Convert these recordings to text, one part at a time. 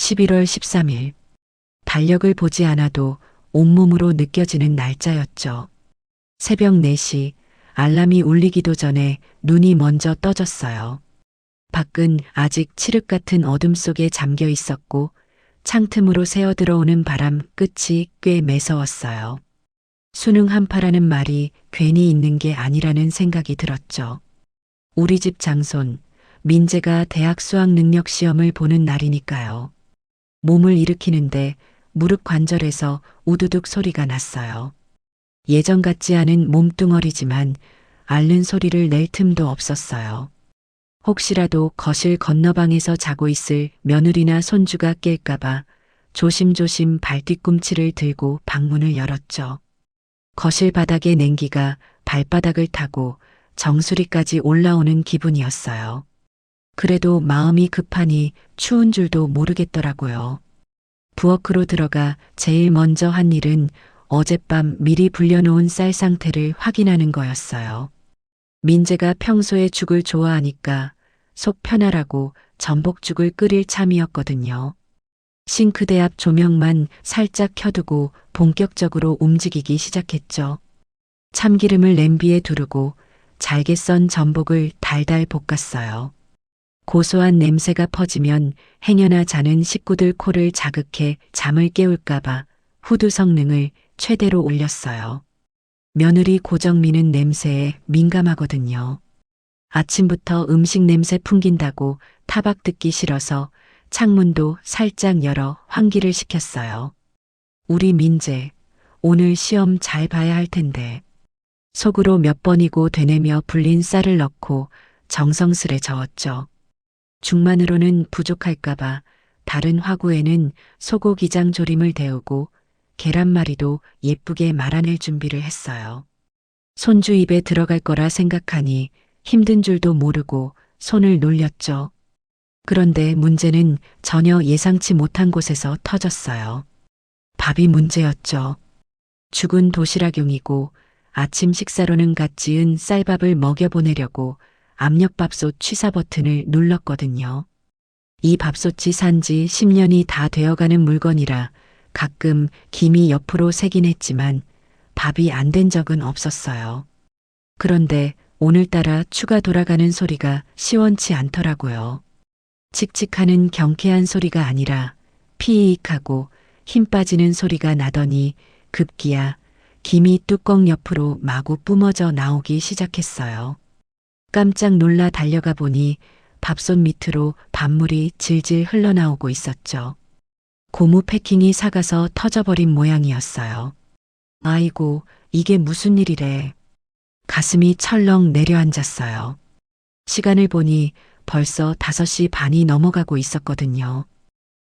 11월 13일. 달력을 보지 않아도 온몸으로 느껴지는 날짜였죠. 새벽 4시, 알람이 울리기도 전에 눈이 먼저 떠졌어요. 밖은 아직 칠흑 같은 어둠 속에 잠겨 있었고 창틈으로 새어 들어오는 바람 끝이 꽤 매서웠어요. 수능 한파라는 말이 괜히 있는 게 아니라는 생각이 들었죠. 우리 집 장손, 민재가 대학 수학 능력 시험을 보는 날이니까요. 몸을 일으키는데 무릎 관절에서 우두둑 소리가 났어요. 예전 같지 않은 몸뚱어리지만 앓는 소리를 낼 틈도 없었어요. 혹시라도 거실 건너방에서 자고 있을 며느리나 손주가 깰까봐 조심조심 발뒤꿈치를 들고 방문을 열었죠. 거실 바닥의 냉기가 발바닥을 타고 정수리까지 올라오는 기분이었어요. 그래도 마음이 급하니 추운 줄도 모르겠더라고요. 부엌으로 들어가 제일 먼저 한 일은 어젯밤 미리 불려놓은 쌀 상태를 확인하는 거였어요. 민재가 평소에 죽을 좋아하니까 속 편하라고 전복죽을 끓일 참이었거든요. 싱크대 앞 조명만 살짝 켜두고 본격적으로 움직이기 시작했죠. 참기름을 냄비에 두르고 잘게 썬 전복을 달달 볶았어요. 고소한 냄새가 퍼지면 행여나 자는 식구들 코를 자극해 잠을 깨울까봐 후드 성능을 최대로 올렸어요. 며느리 고정미는 냄새에 민감하거든요. 아침부터 음식 냄새 풍긴다고 타박 듣기 싫어서 창문도 살짝 열어 환기를 시켰어요. 우리 민재, 오늘 시험 잘 봐야 할 텐데. 속으로 몇 번이고 되뇌며 불린 쌀을 넣고 정성스레 저었죠. 죽만으로는 부족할까봐 다른 화구에는 소고기장 조림을 데우고 계란말이도 예쁘게 말아낼 준비를 했어요. 손주 입에 들어갈 거라 생각하니 힘든 줄도 모르고 손을 놀렸죠. 그런데 문제는 전혀 예상치 못한 곳에서 터졌어요. 밥이 문제였죠. 죽은 도시락용이고 아침 식사로는 갓 지은 쌀밥을 먹여보내려고 압력밥솥 취사 버튼을 눌렀거든요. 이 밥솥이 산지 10년이 다 되어가는 물건이라 가끔 김이 옆으로 새긴 했지만 밥이 안 된 적은 없었어요. 그런데 오늘따라 추가 돌아가는 소리가 시원치 않더라고요. 칙칙하는 경쾌한 소리가 아니라 피익하고 힘 빠지는 소리가 나더니 급기야 김이 뚜껑 옆으로 마구 뿜어져 나오기 시작했어요. 깜짝 놀라 달려가 보니 밥솥 밑으로 밥물이 질질 흘러나오고 있었죠. 고무 패킹이 삭아서 터져버린 모양이었어요. 아이고, 이게 무슨 일이래. 가슴이 철렁 내려앉았어요. 시간을 보니 벌써 5시 반이 넘어가고 있었거든요.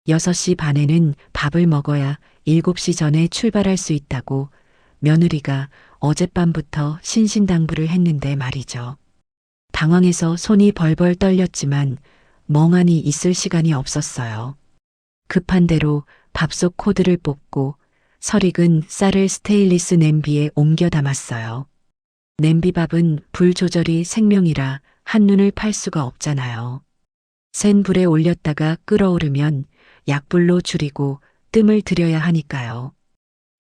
6시 반에는 밥을 먹어야 7시 전에 출발할 수 있다고 며느리가 어젯밤부터 신신당부를 했는데 말이죠. 당황해서 손이 벌벌 떨렸지만 멍하니 있을 시간이 없었어요. 급한 대로 밥솥 코드를 뽑고 설익은 쌀을 스테인리스 냄비에 옮겨 담았어요. 냄비밥은 불 조절이 생명이라 한눈을 팔 수가 없잖아요. 센 불에 올렸다가 끓어오르면 약불로 줄이고 뜸을 들여야 하니까요.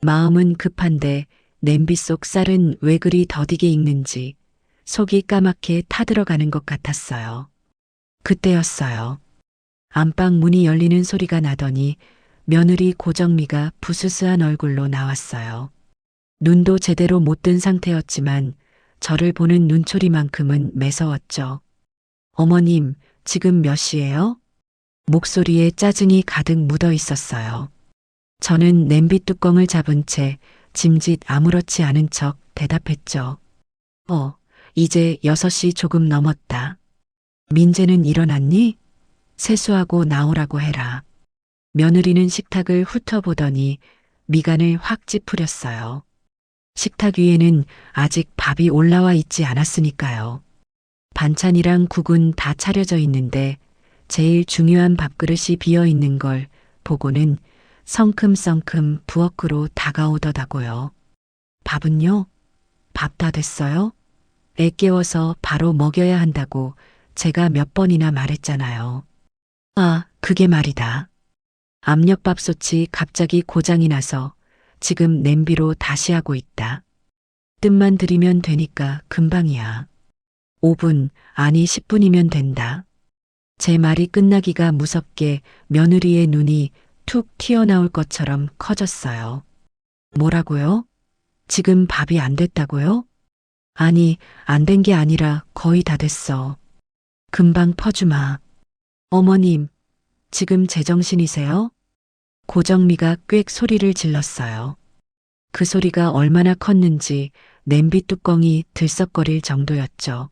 마음은 급한데 냄비 속 쌀은 왜 그리 더디게 익는지 속이 까맣게 타들어가는 것 같았어요. 그때였어요. 안방 문이 열리는 소리가 나더니 며느리 고정미가 부스스한 얼굴로 나왔어요. 눈도 제대로 못 뜬 상태였지만 저를 보는 눈초리만큼은 매서웠죠. 어머님, 지금 몇 시예요? 목소리에 짜증이 가득 묻어 있었어요. 저는 냄비 뚜껑을 잡은 채 짐짓 아무렇지 않은 척 대답했죠. 이제 6시 조금 넘었다. 민재는 일어났니? 세수하고 나오라고 해라. 며느리는 식탁을 훑어보더니 미간을 확 찌푸렸어요. 식탁 위에는 아직 밥이 올라와 있지 않았으니까요. 반찬이랑 국은 다 차려져 있는데 제일 중요한 밥그릇이 비어 있는 걸 보고는 성큼성큼 부엌으로 다가오더라고요. 밥은요? 밥 다 됐어요? 애 깨워서 바로 먹여야 한다고 제가 몇 번이나 말했잖아요. 아, 그게 말이다. 압력밥솥이 갑자기 고장이 나서 지금 냄비로 다시 하고 있다. 뜸만 들이면 되니까 금방이야. 5분, 아니 10분이면 된다. 제 말이 끝나기가 무섭게 며느리의 눈이 툭 튀어나올 것처럼 커졌어요. 뭐라고요? 지금 밥이 안 됐다고요? 아니, 안 된 게 아니라 거의 다 됐어. 금방 퍼주마. 어머님, 지금 제정신이세요? 고정미가 꽥 소리를 질렀어요. 그 소리가 얼마나 컸는지 냄비 뚜껑이 들썩거릴 정도였죠.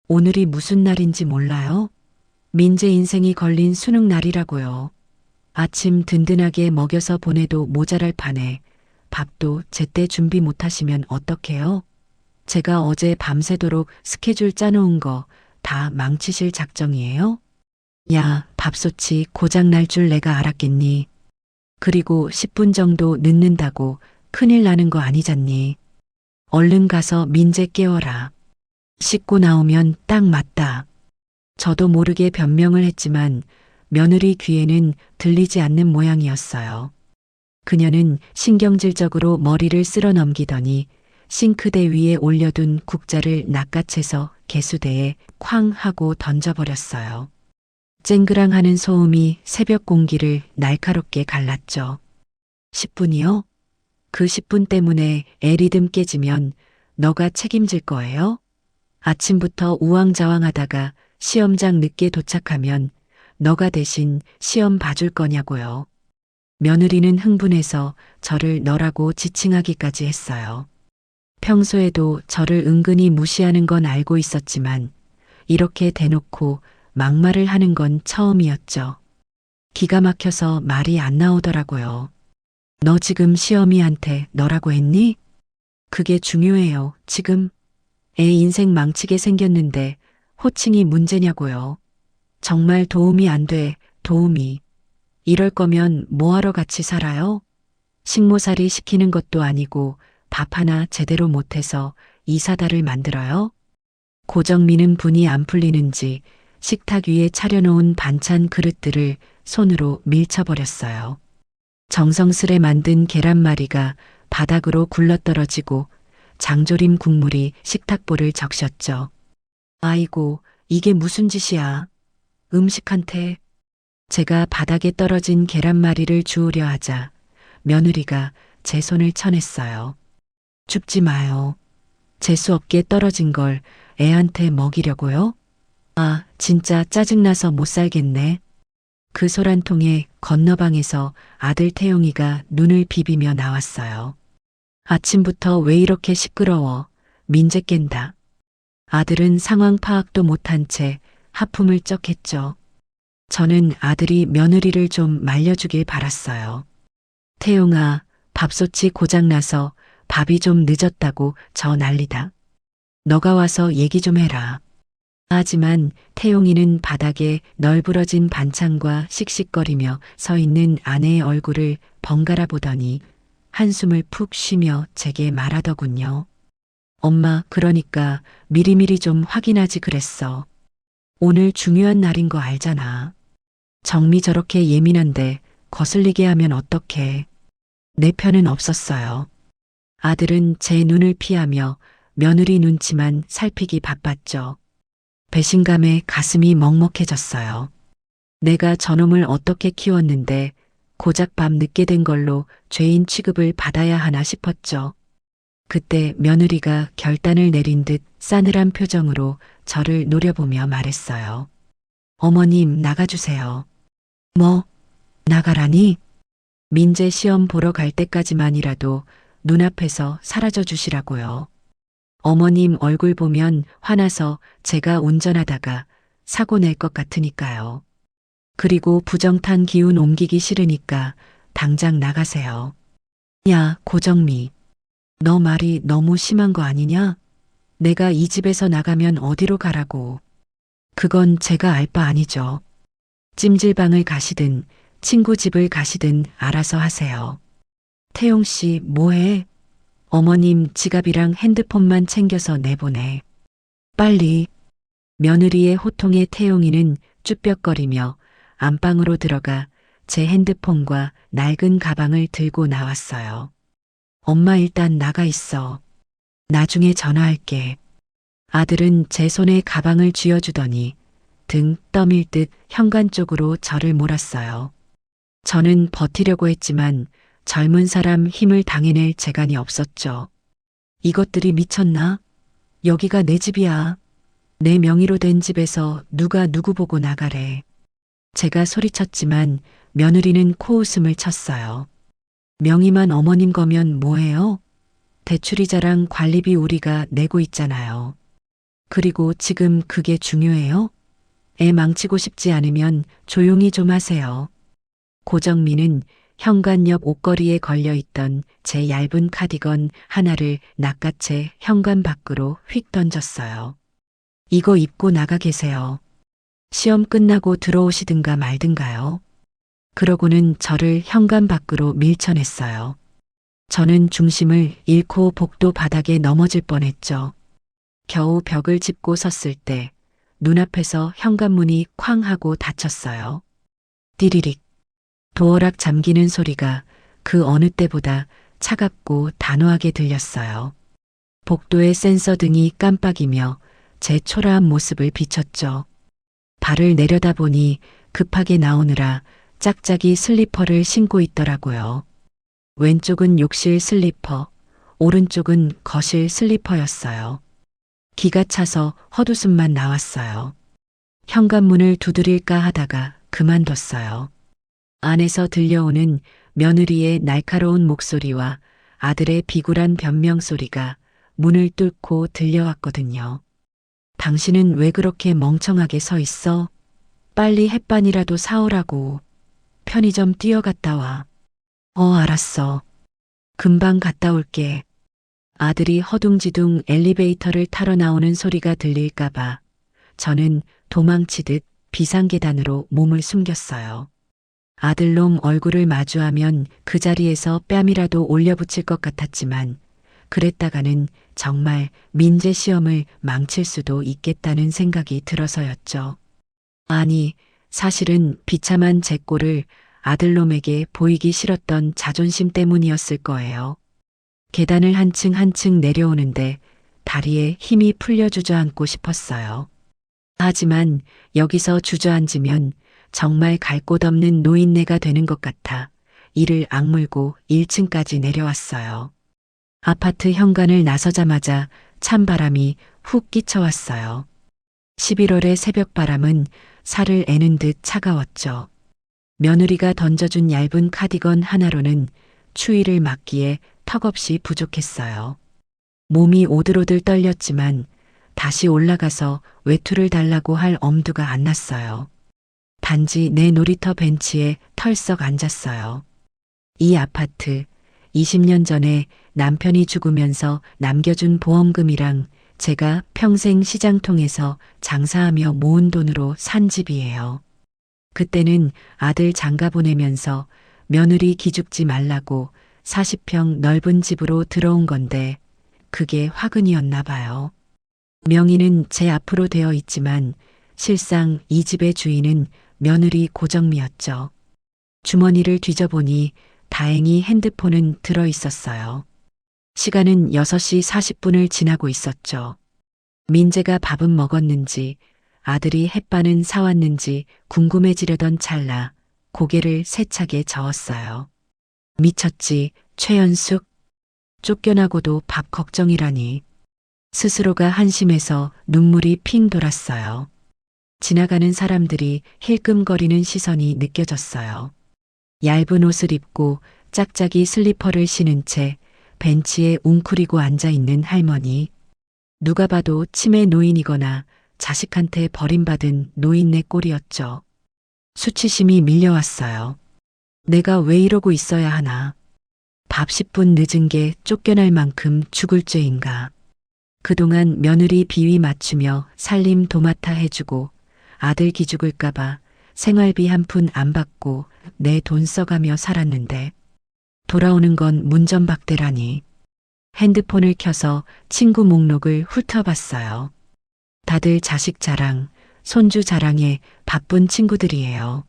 오늘이 무슨 날인지 몰라요? 민재 인생이 걸린 수능 날이라고요. 아침 든든하게 먹여서 보내도 모자랄 판에 밥도 제때 준비 못하시면 어떡해요? 제가 어제 밤새도록 스케줄 짜놓은 거 다 망치실 작정이에요? 야, 밥솥이 고장날 줄 내가 알았겠니? 그리고 10분 정도 늦는다고 큰일 나는 거 아니잖니? 얼른 가서 민재 깨워라. 씻고 나오면 딱 맞다. 저도 모르게 변명을 했지만 며느리 귀에는 들리지 않는 모양이었어요. 그녀는 신경질적으로 머리를 쓸어 넘기더니 싱크대 위에 올려둔 국자를 낚아채서 개수대에 쾅 하고 던져버렸어요. 쨍그랑하는 소음이 새벽 공기를 날카롭게 갈랐죠. 10분이요? 그 10분 때문에 애 리듬 깨지면 너가 책임질 거예요? 아침부터 우왕좌왕하다가 시험장 늦게 도착하면 너가 대신 시험 봐줄 거냐고요. 며느리는 흥분해서 저를 너라고 지칭하기까지 했어요. 평소에도 저를 은근히 무시하는 건 알고 있었지만 이렇게 대놓고 막말을 하는 건 처음이었죠. 기가 막혀서 말이 안 나오더라고요. 너 지금 시어미한테 너라고 했니? 그게 중요해요. 지금 애 인생 망치게 생겼는데 호칭이 문제냐고요. 정말 도움이 안 돼, 도움이. 이럴 거면 뭐하러 같이 살아요? 식모살이 시키는 것도 아니고 밥 하나 제대로 못해서 이사다를 만들어요? 고정미는 분이 안 풀리는지 식탁 위에 차려놓은 반찬 그릇들을 손으로 밀쳐버렸어요. 정성스레 만든 계란말이가 바닥으로 굴러떨어지고 장조림 국물이 식탁보를 적셨죠. 아이고, 이게 무슨 짓이야. 음식한테. 제가 바닥에 떨어진 계란말이를 주우려 하자 며느리가 제 손을 쳐냈어요. 줍지 마요. 재수 없게 떨어진 걸 애한테 먹이려고요? 아, 진짜 짜증나서 못 살겠네. 그 소란통에 건너방에서 아들 태용이가 눈을 비비며 나왔어요. 아침부터 왜 이렇게 시끄러워. 민재 깬다. 아들은 상황 파악도 못한 채 하품을 쩍 했죠. 저는 아들이 며느리를 좀 말려주길 바랐어요. 태용아, 밥솥이 고장나서 밥이 좀 늦었다고 저 난리다. 너가 와서 얘기 좀 해라. 하지만 태용이는 바닥에 널브러진 반찬과 씩씩거리며 서 있는 아내의 얼굴을 번갈아 보더니 한숨을 푹 쉬며 제게 말하더군요. 엄마, 그러니까 미리미리 좀 확인하지 그랬어. 오늘 중요한 날인 거 알잖아. 정미 저렇게 예민한데 거슬리게 하면 어떡해. 내 편은 없었어요. 아들은 제 눈을 피하며 며느리 눈치만 살피기 바빴죠. 배신감에 가슴이 먹먹해졌어요. 내가 저놈을 어떻게 키웠는데 고작 밤 늦게 된 걸로 죄인 취급을 받아야 하나 싶었죠. 그때 며느리가 결단을 내린 듯 싸늘한 표정으로 저를 노려보며 말했어요. 어머님, 나가주세요. 뭐? 나가라니? 민재 시험 보러 갈 때까지만이라도 눈앞에서 사라져 주시라고요. 어머님 얼굴 보면 화나서 제가 운전하다가 사고 낼 것 같으니까요. 그리고 부정탄 기운 옮기기 싫으니까 당장 나가세요. 야, 고정미. 너 말이 너무 심한 거 아니냐? 내가 이 집에서 나가면 어디로 가라고. 그건 제가 알 바 아니죠. 찜질방을 가시든 친구 집을 가시든 알아서 하세요. 태용 씨, 뭐해? 어머님 지갑이랑 핸드폰만 챙겨서 내보내. 빨리. 며느리의 호통에 태용이는 쭈뼛거리며 안방으로 들어가 제 핸드폰과 낡은 가방을 들고 나왔어요. 엄마 일단 나가 있어. 나중에 전화할게. 아들은 제 손에 가방을 쥐어주더니 등 떠밀 듯 현관 쪽으로 저를 몰았어요. 저는 버티려고 했지만 젊은 사람 힘을 당해낼 재간이 없었죠. 이것들이 미쳤나? 여기가 내 집이야. 내 명의로 된 집에서 누가 누구 보고 나가래. 제가 소리쳤지만 며느리는 코웃음을 쳤어요. 명의만 어머님 거면 뭐해요? 대출이자랑 관리비 우리가 내고 있잖아요. 그리고 지금 그게 중요해요? 애 망치고 싶지 않으면 조용히 좀 하세요. 고정민은 현관 옆 옷걸이에 걸려있던 제 얇은 카디건 하나를 낚아채 현관 밖으로 휙 던졌어요. 이거 입고 나가 계세요. 시험 끝나고 들어오시든가 말든가요. 그러고는 저를 현관 밖으로 밀쳐냈어요. 저는 중심을 잃고 복도 바닥에 넘어질 뻔했죠. 겨우 벽을 짚고 섰을 때 눈앞에서 현관문이 쾅 하고 닫혔어요. 띠리릭. 도어락 잠기는 소리가 그 어느 때보다 차갑고 단호하게 들렸어요. 복도의 센서 등이 깜빡이며 제 초라한 모습을 비췄죠. 발을 내려다보니 급하게 나오느라 짝짝이 슬리퍼를 신고 있더라고요. 왼쪽은 욕실 슬리퍼, 오른쪽은 거실 슬리퍼였어요. 기가 차서 헛웃음만 나왔어요. 현관문을 두드릴까 하다가 그만뒀어요. 안에서 들려오는 며느리의 날카로운 목소리와 아들의 비굴한 변명 소리가 문을 뚫고 들려왔거든요. 당신은 왜 그렇게 멍청하게 서 있어? 빨리 햇반이라도 사오라고. 편의점 뛰어갔다 와. 알았어. 금방 갔다 올게. 아들이 허둥지둥 엘리베이터를 타러 나오는 소리가 들릴까봐 저는 도망치듯 비상계단으로 몸을 숨겼어요. 아들놈 얼굴을 마주하면 그 자리에서 뺨이라도 올려붙일 것 같았지만 그랬다가는 정말 민재 시험을 망칠 수도 있겠다는 생각이 들어서였죠. 아니, 사실은 비참한 제 꼴을 아들놈에게 보이기 싫었던 자존심 때문이었을 거예요. 계단을 한층 한층 내려오는데 다리에 힘이 풀려 주저앉고 싶었어요. 하지만 여기서 주저앉으면 정말 갈 곳 없는 노인네가 되는 것 같아 이를 악물고 1층까지 내려왔어요. 아파트 현관을 나서자마자 찬바람이 훅 끼쳐왔어요. 11월의 새벽바람은 살을 애는 듯 차가웠죠. 며느리가 던져준 얇은 카디건 하나로는 추위를 막기에 턱없이 부족했어요. 몸이 오들오들 떨렸지만 다시 올라가서 외투를 달라고 할 엄두가 안 났어요. 단지 내 놀이터 벤치에 털썩 앉았어요. 이 아파트 20년 전에 남편이 죽으면서 남겨준 보험금이랑 제가 평생 시장통에서 장사하며 모은 돈으로 산 집이에요. 그때는 아들 장가 보내면서 며느리 기죽지 말라고 40평 넓은 집으로 들어온 건데 그게 화근이었나 봐요. 명의는 제 앞으로 되어 있지만 실상 이 집의 주인은 며느리 고정미였죠. 주머니를 뒤져보니 다행히 핸드폰은 들어 있었어요. 시간은 6시 40분을 지나고 있었죠. 민재가 밥은 먹었는지 아들이 햇반은 사왔는지 궁금해지려던 찰나 고개를 세차게 저었어요. 미쳤지, 최연숙. 쫓겨나고도 밥 걱정이라니. 스스로가 한심해서 눈물이 핑 돌았어요. 지나가는 사람들이 힐끔거리는 시선이 느껴졌어요. 얇은 옷을 입고 짝짝이 슬리퍼를 신은 채 벤치에 웅크리고 앉아있는 할머니. 누가 봐도 치매 노인이거나 자식한테 버림받은 노인네 꼴이었죠. 수치심이 밀려왔어요. 내가 왜 이러고 있어야 하나. 밥 10분 늦은 게 쫓겨날 만큼 죽을 죄인가. 그동안 며느리 비위 맞추며 살림 도맡아 해주고 아들 기죽을까봐 생활비 한 푼 안 받고 내 돈 써가며 살았는데 돌아오는 건 문전박대라니. 핸드폰을 켜서 친구 목록을 훑어봤어요. 다들 자식 자랑, 손주 자랑에 바쁜 친구들이에요.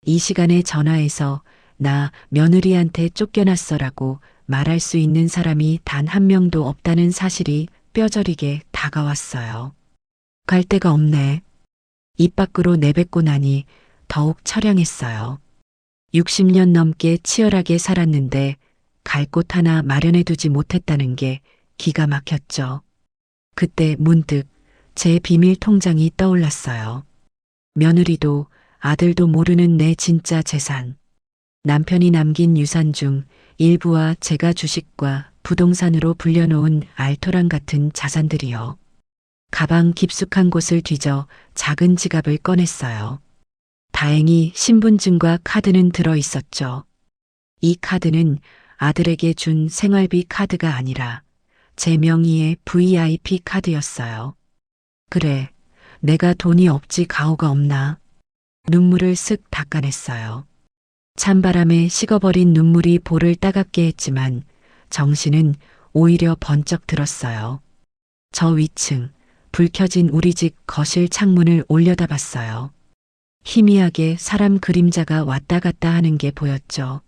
이 시간에 전화해서 나 며느리한테 쫓겨났어라고 말할 수 있는 사람이 단 한 명도 없다는 사실이 뼈저리게 다가왔어요. 갈 데가 없네. 입 밖으로 내뱉고 나니 더욱 처량했어요. 60년 넘게 치열하게 살았는데 갈 곳 하나 마련해 두지 못했다는 게 기가 막혔죠. 그때 문득 제 비밀 통장이 떠올랐어요. 며느리도 아들도 모르는 내 진짜 재산. 남편이 남긴 유산 중 일부와 제가 주식과 부동산으로 불려놓은 알토란 같은 자산들이요. 가방 깊숙한 곳을 뒤져 작은 지갑을 꺼냈어요. 다행히 신분증과 카드는 들어 있었죠. 이 카드는 아들에게 준 생활비 카드가 아니라 제 명의의 VIP 카드였어요. 그래, 내가 돈이 없지 가오가 없나. 눈물을 쓱 닦아냈어요. 찬바람에 식어버린 눈물이 볼을 따갑게 했지만 정신은 오히려 번쩍 들었어요. 저 위층, 불 켜진 우리 집 거실 창문을 올려다봤어요. 희미하게 사람 그림자가 왔다 갔다 하는 게 보였죠.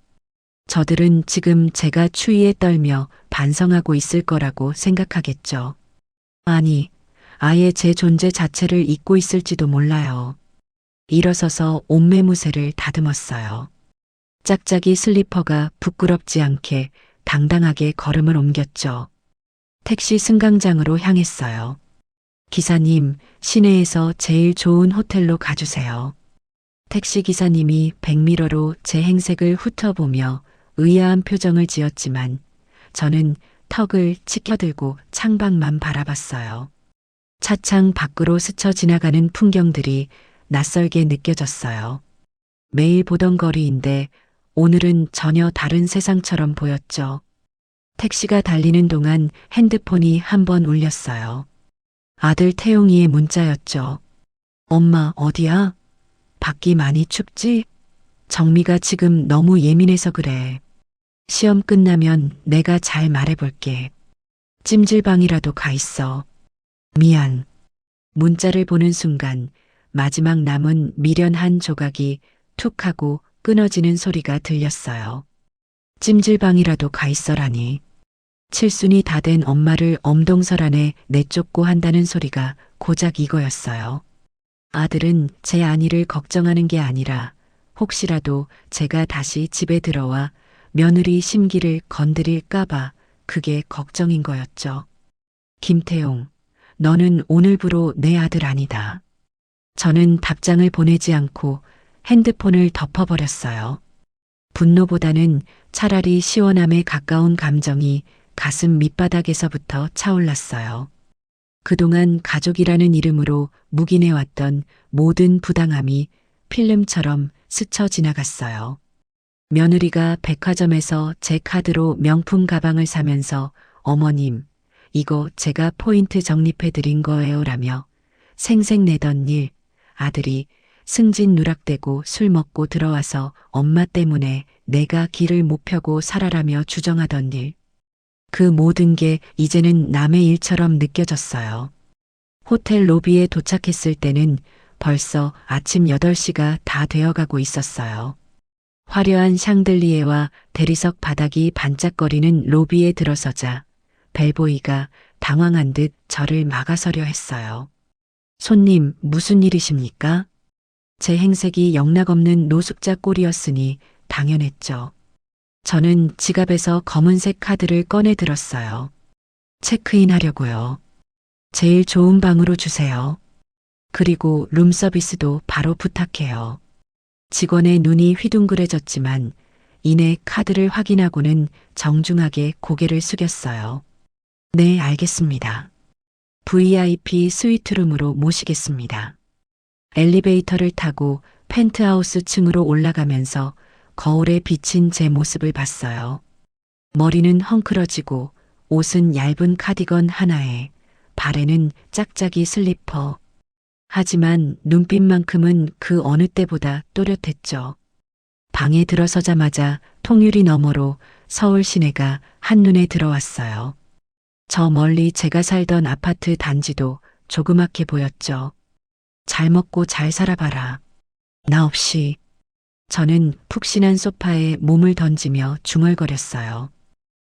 저들은 지금 제가 추위에 떨며 반성하고 있을 거라고 생각하겠죠. 아니, 아예 제 존재 자체를 잊고 있을지도 몰라요. 일어서서 옷매무새를 다듬었어요. 짝짝이 슬리퍼가 부끄럽지 않게 당당하게 걸음을 옮겼죠. 택시 승강장으로 향했어요. 기사님, 시내에서 제일 좋은 호텔로 가주세요. 택시 기사님이 백미러로 제 행색을 훑어보며 의아한 표정을 지었지만 저는 턱을 치켜들고 창밖만 바라봤어요. 차창 밖으로 스쳐 지나가는 풍경들이 낯설게 느껴졌어요. 매일 보던 거리인데 오늘은 전혀 다른 세상처럼 보였죠. 택시가 달리는 동안 핸드폰이 한 번 울렸어요. 아들 태용이의 문자였죠. 엄마 어디야? 밖이 많이 춥지? 정미가 지금 너무 예민해서 그래. 시험 끝나면 내가 잘 말해볼게. 찜질방이라도 가 있어. 미안. 문자를 보는 순간 마지막 남은 미련 한 조각이 툭 하고 끊어지는 소리가 들렸어요. 찜질방이라도 가 있어라니. 칠순이 다 된 엄마를 엄동설 안에 내쫓고 한다는 소리가 고작 이거였어요. 아들은 제 안위를 걱정하는 게 아니라 혹시라도 제가 다시 집에 들어와 며느리 심기를 건드릴까봐 그게 걱정인 거였죠. 김태용, 너는 오늘부로 내 아들 아니다. 저는 답장을 보내지 않고 핸드폰을 덮어버렸어요. 분노보다는 차라리 시원함에 가까운 감정이 가슴 밑바닥에서부터 차올랐어요. 그동안 가족이라는 이름으로 묵인해왔던 모든 부당함이 필름처럼 스쳐 지나갔어요. 며느리가 백화점에서 제 카드로 명품 가방을 사면서 어머님, 이거 제가 포인트 적립해 드린 거예요라며 생색내던 일, 아들이 승진 누락되고 술 먹고 들어와서 엄마 때문에 내가 길을 못 펴고 살아라며 주정하던 일. 그 모든 게 이제는 남의 일처럼 느껴졌어요. 호텔 로비에 도착했을 때는 벌써 아침 8시가 다 되어가고 있었어요. 화려한 샹들리에와 대리석 바닥이 반짝거리는 로비에 들어서자 벨보이가 당황한 듯 저를 막아서려 했어요. 손님, 무슨 일이십니까? 제 행색이 영락없는 노숙자 꼴이었으니 당연했죠. 저는 지갑에서 검은색 카드를 꺼내 들었어요. 체크인 하려고요. 제일 좋은 방으로 주세요. 그리고 룸서비스도 바로 부탁해요. 직원의 눈이 휘둥그레졌지만 이내 카드를 확인하고는 정중하게 고개를 숙였어요. 네, 알겠습니다. VIP 스위트룸으로 모시겠습니다. 엘리베이터를 타고 펜트하우스 층으로 올라가면서 거울에 비친 제 모습을 봤어요. 머리는 헝클어지고 옷은 얇은 카디건 하나에 발에는 짝짝이 슬리퍼. 하지만 눈빛만큼은 그 어느 때보다 또렷했죠. 방에 들어서자마자 통유리 너머로 서울 시내가 한눈에 들어왔어요. 저 멀리 제가 살던 아파트 단지도 조그맣게 보였죠. 잘 먹고 잘 살아봐라. 나 없이. 저는 푹신한 소파에 몸을 던지며 중얼거렸어요.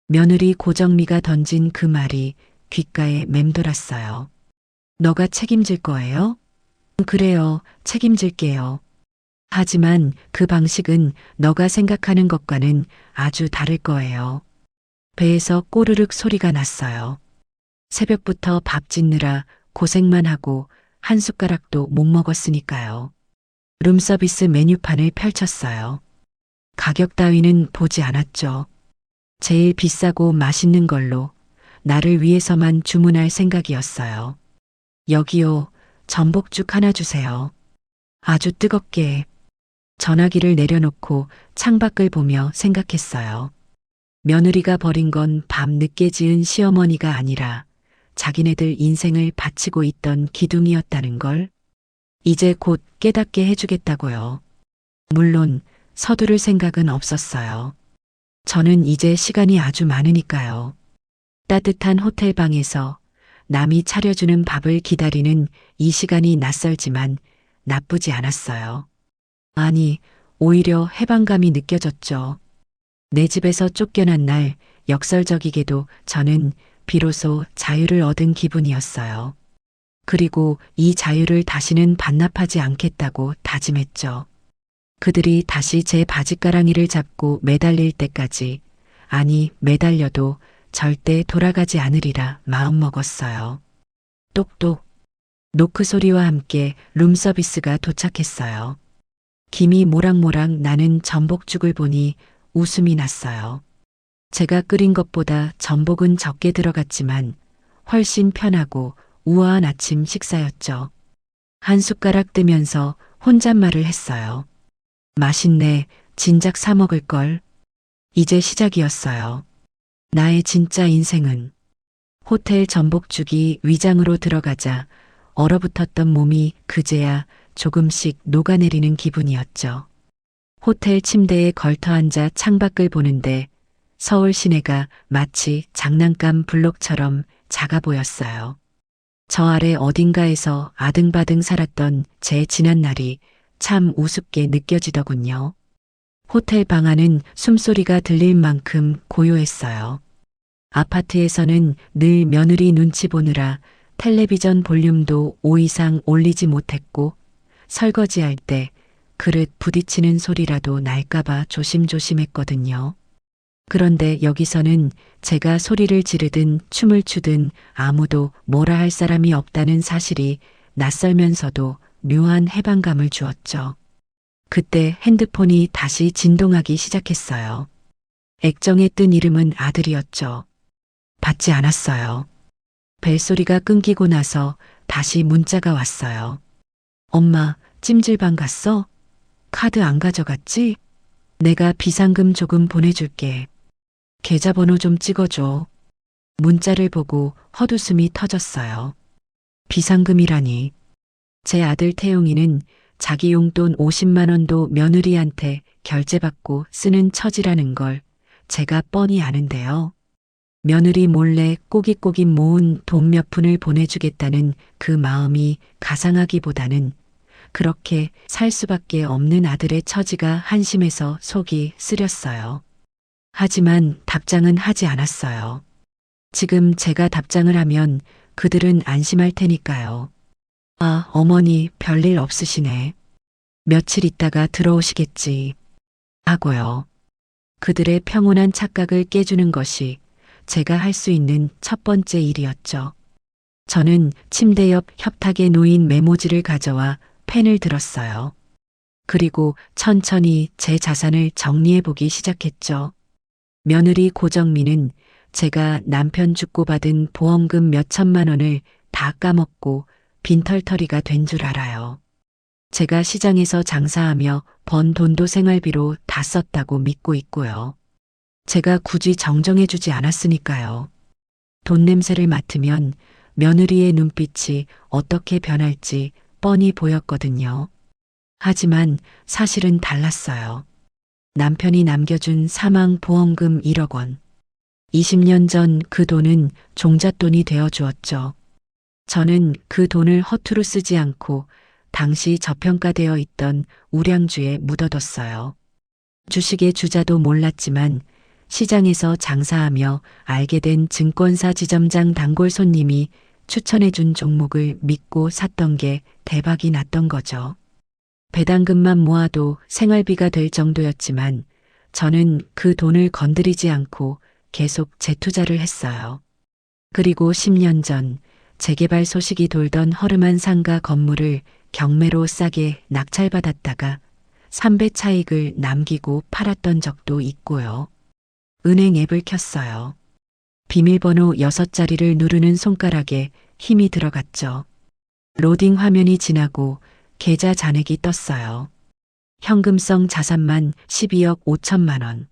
며느리 고정미가 던진 그 말이 귓가에 맴돌았어요. 너가 책임질 거예요? 그래요, 책임질게요. 하지만 그 방식은 너가 생각하는 것과는 아주 다를 거예요. 배에서 꼬르륵 소리가 났어요. 새벽부터 밥 짓느라 고생만 하고 한 숟가락도 못 먹었으니까요. 룸서비스 메뉴판을 펼쳤어요. 가격 따위는 보지 않았죠. 제일 비싸고 맛있는 걸로 나를 위해서만 주문할 생각이었어요. 여기요, 전복죽 하나 주세요. 아주 뜨겁게. 전화기를 내려놓고 창밖을 보며 생각했어요. 며느리가 버린 건 밤 늦게 지은 시어머니가 아니라 자기네들 인생을 바치고 있던 기둥이었다는 걸 이제 곧 깨닫게 해주겠다고요. 물론 서두를 생각은 없었어요. 저는 이제 시간이 아주 많으니까요. 따뜻한 호텔 방에서 남이 차려주는 밥을 기다리는 이 시간이 낯설지만 나쁘지 않았어요. 아니, 오히려 해방감이 느껴졌죠. 내 집에서 쫓겨난 날 역설적이게도 저는 비로소 자유를 얻은 기분이었어요. 그리고 이 자유를 다시는 반납하지 않겠다고 다짐했죠. 그들이 다시 제 바짓가랑이를 잡고 매달릴 때까지, 아니 매달려도 절대 돌아가지 않으리라 마음먹었어요. 똑똑. 노크 소리와 함께 룸서비스가 도착했어요. 김이 모락모락 나는 전복죽을 보니 웃음이 났어요. 제가 끓인 것보다 전복은 적게 들어갔지만 훨씬 편하고 우아한 아침 식사였죠. 한 숟가락 뜨면서 혼잣말을 했어요. 맛있네, 진작 사 먹을 걸. 이제 시작이었어요. 나의 진짜 인생은. 호텔 전복죽이 위장으로 들어가자 얼어붙었던 몸이 그제야 조금씩 녹아내리는 기분이었죠. 호텔 침대에 걸터앉아 창밖을 보는데 서울 시내가 마치 장난감 블록처럼 작아 보였어요. 저 아래 어딘가에서 아등바등 살았던 제 지난 날이 참 우습게 느껴지더군요. 호텔 방 안은 숨소리가 들릴 만큼 고요했어요. 아파트에서는 늘 며느리 눈치 보느라 텔레비전 볼륨도 5 이상 올리지 못했고 설거지할 때 그릇 부딪히는 소리라도 날까봐 조심조심했거든요. 그런데 여기서는 제가 소리를 지르든 춤을 추든 아무도 뭐라 할 사람이 없다는 사실이 낯설면서도 묘한 해방감을 주었죠. 그때 핸드폰이 다시 진동하기 시작했어요. 액정에 뜬 이름은 아들이었죠. 받지 않았어요. 벨소리가 끊기고 나서 다시 문자가 왔어요. 엄마, 찜질방 갔어? 카드 안 가져갔지? 내가 비상금 조금 보내줄게. 계좌번호 좀 찍어줘. 문자를 보고 헛웃음이 터졌어요. 비상금이라니. 제 아들 태용이는 자기 용돈 50만 원도 며느리한테 결제받고 쓰는 처지라는 걸 제가 뻔히 아는데요. 며느리 몰래 꼬깃꼬깃 모은 돈 몇 푼을 보내주겠다는 그 마음이 가상하기보다는 그렇게 살 수밖에 없는 아들의 처지가 한심해서 속이 쓰렸어요. 하지만 답장은 하지 않았어요. 지금 제가 답장을 하면 그들은 안심할 테니까요. 아, 어머니 별일 없으시네. 며칠 있다가 들어오시겠지. 하고요. 그들의 평온한 착각을 깨주는 것이 제가 할 수 있는 첫 번째 일이었죠. 저는 침대 옆 협탁에 놓인 메모지를 가져와 펜을 들었어요. 그리고 천천히 제 자산을 정리해보기 시작했죠. 며느리 고정미는 제가 남편 죽고 받은 보험금 몇 천만 원을 다 까먹고 빈털터리가 된 줄 알아요. 제가 시장에서 장사하며 번 돈도 생활비로 다 썼다고 믿고 있고요. 제가 굳이 정정해주지 않았으니까요. 돈 냄새를 맡으면 며느리의 눈빛이 어떻게 변할지 뻔히 보였거든요. 하지만 사실은 달랐어요. 남편이 남겨준 사망보험금 1억 원. 20년 전 그 돈은 종잣돈이 되어 주었죠. 저는 그 돈을 허투루 쓰지 않고 당시 저평가되어 있던 우량주에 묻어뒀어요. 주식의 주자도 몰랐지만 시장에서 장사하며 알게 된 증권사 지점장 단골 손님이 추천해준 종목을 믿고 샀던 게 대박이 났던 거죠. 배당금만 모아도 생활비가 될 정도였지만 저는 그 돈을 건드리지 않고 계속 재투자를 했어요. 그리고 10년 전 재개발 소식이 돌던 허름한 상가 건물을 경매로 싸게 낙찰받았다가 3배 차익을 남기고 팔았던 적도 있고요. 은행 앱을 켰어요. 비밀번호 6자리를 누르는 손가락에 힘이 들어갔죠. 로딩 화면이 지나고 계좌 잔액이 떴어요. 현금성 자산만 12억 5천만 원.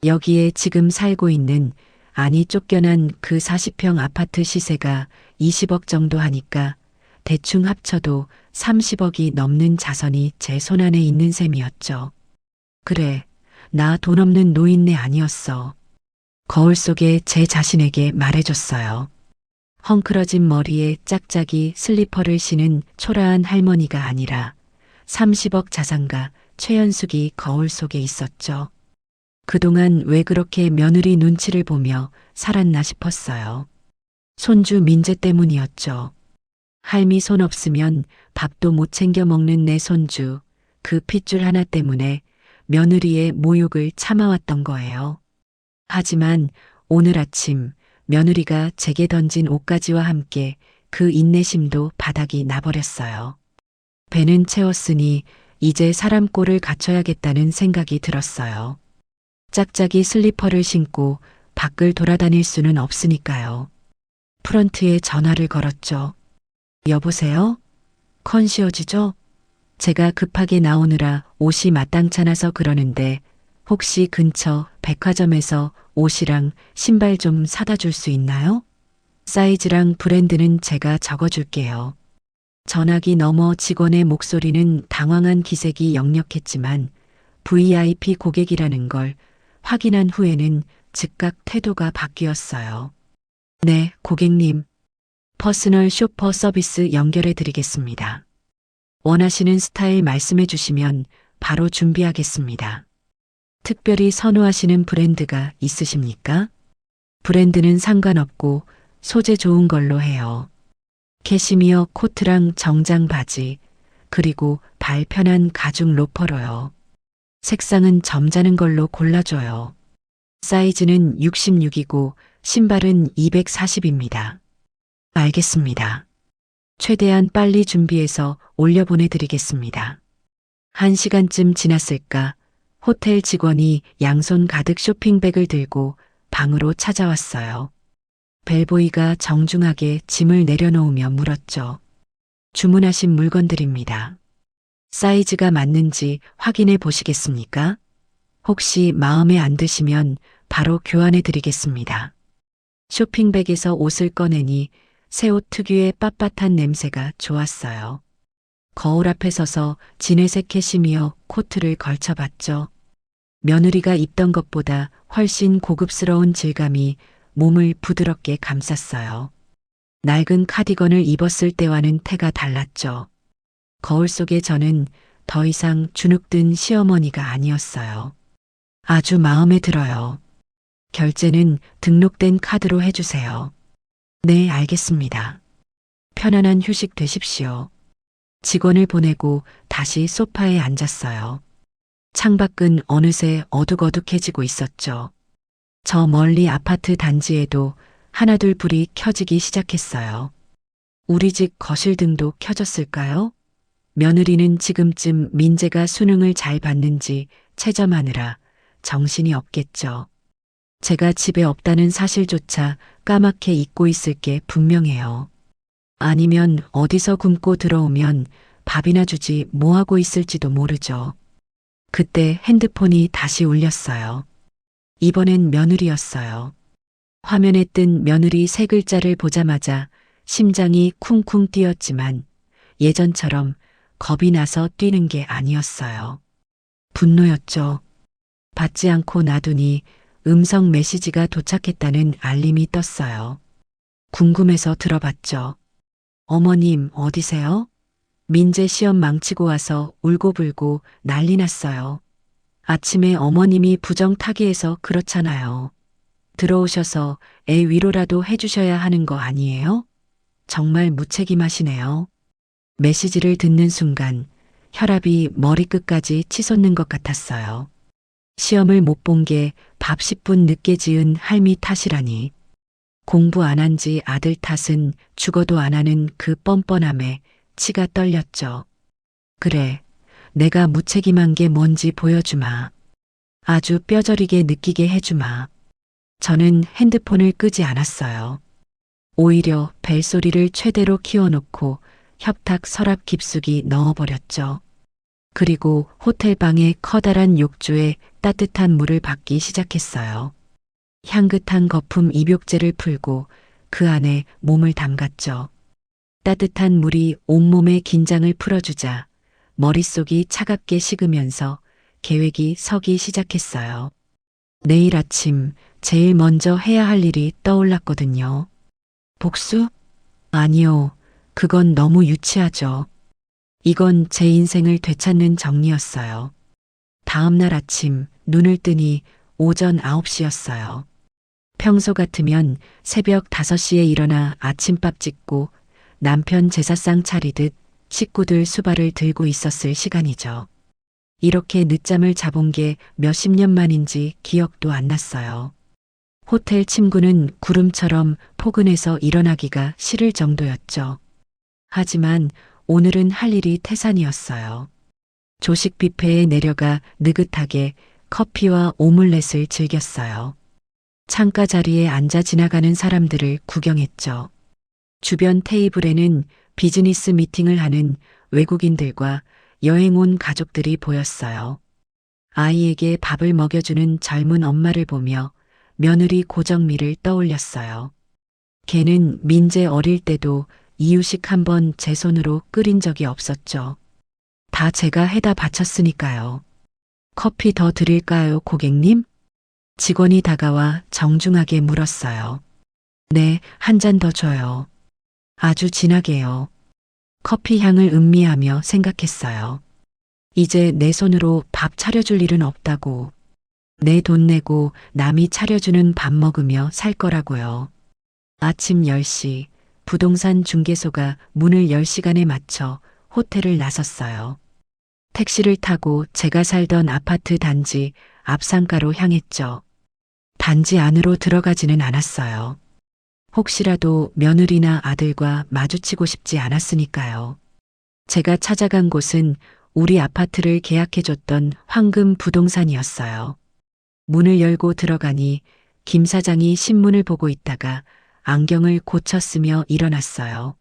여기에 지금 살고 있는 안이 쫓겨난 그 40평 아파트 시세가 20억 정도 하니까 대충 합쳐도 30억이 넘는 자산이 제 손안에 있는 셈이었죠. 그래, 나 돈 없는 노인네 아니었어. 거울 속에 제 자신에게 말해줬어요. 헝클어진 머리에 짝짝이 슬리퍼를 신은 초라한 할머니가 아니라 30억 자산가 최연숙이 거울 속에 있었죠. 그동안 왜 그렇게 며느리 눈치를 보며 살았나 싶었어요. 손주 민재 때문이었죠. 할미 손 없으면 밥도 못 챙겨 먹는 내 손주, 그 핏줄 하나 때문에 며느리의 모욕을 참아왔던 거예요. 하지만 오늘 아침 며느리가 제게 던진 옷가지와 함께 그 인내심도 바닥이 나버렸어요. 배는 채웠으니 이제 사람 꼴을 갖춰야겠다는 생각이 들었어요. 짝짝이 슬리퍼를 신고 밖을 돌아다닐 수는 없으니까요. 프런트에 전화를 걸었죠. 여보세요? 컨시어지죠? 제가 급하게 나오느라 옷이 마땅찮아서 그러는데 혹시 근처 백화점에서 옷이랑 신발 좀 사다 줄 수 있나요? 사이즈랑 브랜드는 제가 적어줄게요. 전화기 너머 직원의 목소리는 당황한 기색이 역력했지만 VIP 고객이라는 걸 확인한 후에는 즉각 태도가 바뀌었어요. 네, 고객님. 퍼스널 쇼퍼 서비스 연결해 드리겠습니다. 원하시는 스타일 말씀해 주시면 바로 준비하겠습니다. 특별히 선호하시는 브랜드가 있으십니까? 브랜드는 상관없고 소재 좋은 걸로 해요. 캐시미어 코트랑 정장 바지, 그리고 발 편한 가죽 로퍼로요. 색상은 점잖은 걸로 골라줘요. 사이즈는 66이고 신발은 240입니다. 알겠습니다. 최대한 빨리 준비해서 올려보내드리겠습니다. 1시간쯤 지났을까 호텔 직원이 양손 가득 쇼핑백을 들고 방으로 찾아왔어요. 벨보이가 정중하게 짐을 내려놓으며 물었죠. 주문하신 물건들입니다. 사이즈가 맞는지 확인해 보시겠습니까? 혹시 마음에 안 드시면 바로 교환해 드리겠습니다. 쇼핑백에서 옷을 꺼내니 새 옷 특유의 빳빳한 냄새가 좋았어요. 거울 앞에 서서 진회색 캐시미어 코트를 걸쳐봤죠. 며느리가 입던 것보다 훨씬 고급스러운 질감이 몸을 부드럽게 감쌌어요. 낡은 카디건을 입었을 때와는 태가 달랐죠. 거울 속의 저는 더 이상 주눅든 시어머니가 아니었어요. 아주 마음에 들어요. 결제는 등록된 카드로 해주세요. 네, 알겠습니다. 편안한 휴식 되십시오. 직원을 보내고 다시 소파에 앉았어요. 창밖은 어느새 어둑어둑해지고 있었죠. 저 멀리 아파트 단지에도 하나둘 불이 켜지기 시작했어요. 우리 집 거실 등도 켜졌을까요? 며느리는 지금쯤 민재가 수능을 잘 봤는지 체점하느라 정신이 없겠죠. 제가 집에 없다는 사실조차 까맣게 잊고 있을 게 분명해요. 아니면 어디서 굶고 들어오면 밥이나 주지 뭐하고 있을지도 모르죠. 그때 핸드폰이 다시 울렸어요. 이번엔 며느리였어요. 화면에 뜬 며느리 세 글자를 보자마자 심장이 쿵쿵 뛰었지만 예전처럼 겁이 나서 뛰는 게 아니었어요. 분노였죠. 받지 않고 놔두니 음성 메시지가 도착했다는 알림이 떴어요. 궁금해서 들어봤죠. 어머님, 어디세요? 민재 시험 망치고 와서 울고불고 난리 났어요. 아침에 어머님이 부정 타기해서 그렇잖아요. 들어오셔서 애 위로라도 해주셔야 하는 거 아니에요? 정말 무책임하시네요. 메시지를 듣는 순간 혈압이 머리끝까지 치솟는 것 같았어요. 시험을 못 본 게 밥 10분 늦게 지은 할미 탓이라니. 공부 안 한 지 아들 탓은 죽어도 안 하는 그 뻔뻔함에 치가 떨렸죠. 그래, 내가 무책임한 게 뭔지 보여주마. 아주 뼈저리게 느끼게 해주마. 저는 핸드폰을 끄지 않았어요. 오히려 벨소리를 최대로 키워놓고 협탁 서랍 깊숙이 넣어버렸죠. 그리고 호텔방의 커다란 욕조에 따뜻한 물을 받기 시작했어요. 향긋한 거품 입욕제를 풀고 그 안에 몸을 담갔죠. 따뜻한 물이 온몸의 긴장을 풀어주자 머릿속이 차갑게 식으면서 계획이 서기 시작했어요. 내일 아침 제일 먼저 해야 할 일이 떠올랐거든요. 복수? 아니요. 그건 너무 유치하죠. 이건 제 인생을 되찾는 정리였어요. 다음 날 아침 눈을 뜨니 오전 9시였어요. 평소 같으면 새벽 5시에 일어나 아침밥 짓고 남편 제사상 차리듯 식구들 수발을 들고 있었을 시간이죠. 이렇게 늦잠을 자본 게 몇십 년 만인지 기억도 안 났어요. 호텔 침구는 구름처럼 포근해서 일어나기가 싫을 정도였죠. 하지만 오늘은 할 일이 태산이었어요. 조식 뷔페에 내려가 느긋하게 커피와 오믈렛을 즐겼어요. 창가 자리에 앉아 지나가는 사람들을 구경했죠. 주변 테이블에는 비즈니스 미팅을 하는 외국인들과 여행 온 가족들이 보였어요. 아이에게 밥을 먹여주는 젊은 엄마를 보며 며느리 고정미를 떠올렸어요. 걔는 민재 어릴 때도 이유식 한번 제 손으로 끓인 적이 없었죠. 다 제가 해다 바쳤으니까요. 커피 더 드릴까요, 고객님? 직원이 다가와 정중하게 물었어요. 네, 한 잔 더 줘요. 아주 진하게요. 커피 향을 음미하며 생각했어요. 이제 내 손으로 밥 차려줄 일은 없다고. 내 돈 내고 남이 차려주는 밥 먹으며 살 거라고요. 아침 10시 부동산 중개소가 문을 열 시간에 맞춰 호텔을 나섰어요. 택시를 타고 제가 살던 아파트 단지 앞상가로 향했죠. 단지 안으로 들어가지는 않았어요. 혹시라도 며느리나 아들과 마주치고 싶지 않았으니까요. 제가 찾아간 곳은 우리 아파트를 계약해줬던 황금 부동산이었어요. 문을 열고 들어가니 김 사장이 신문을 보고 있다가 안경을 고쳤으며 일어났어요.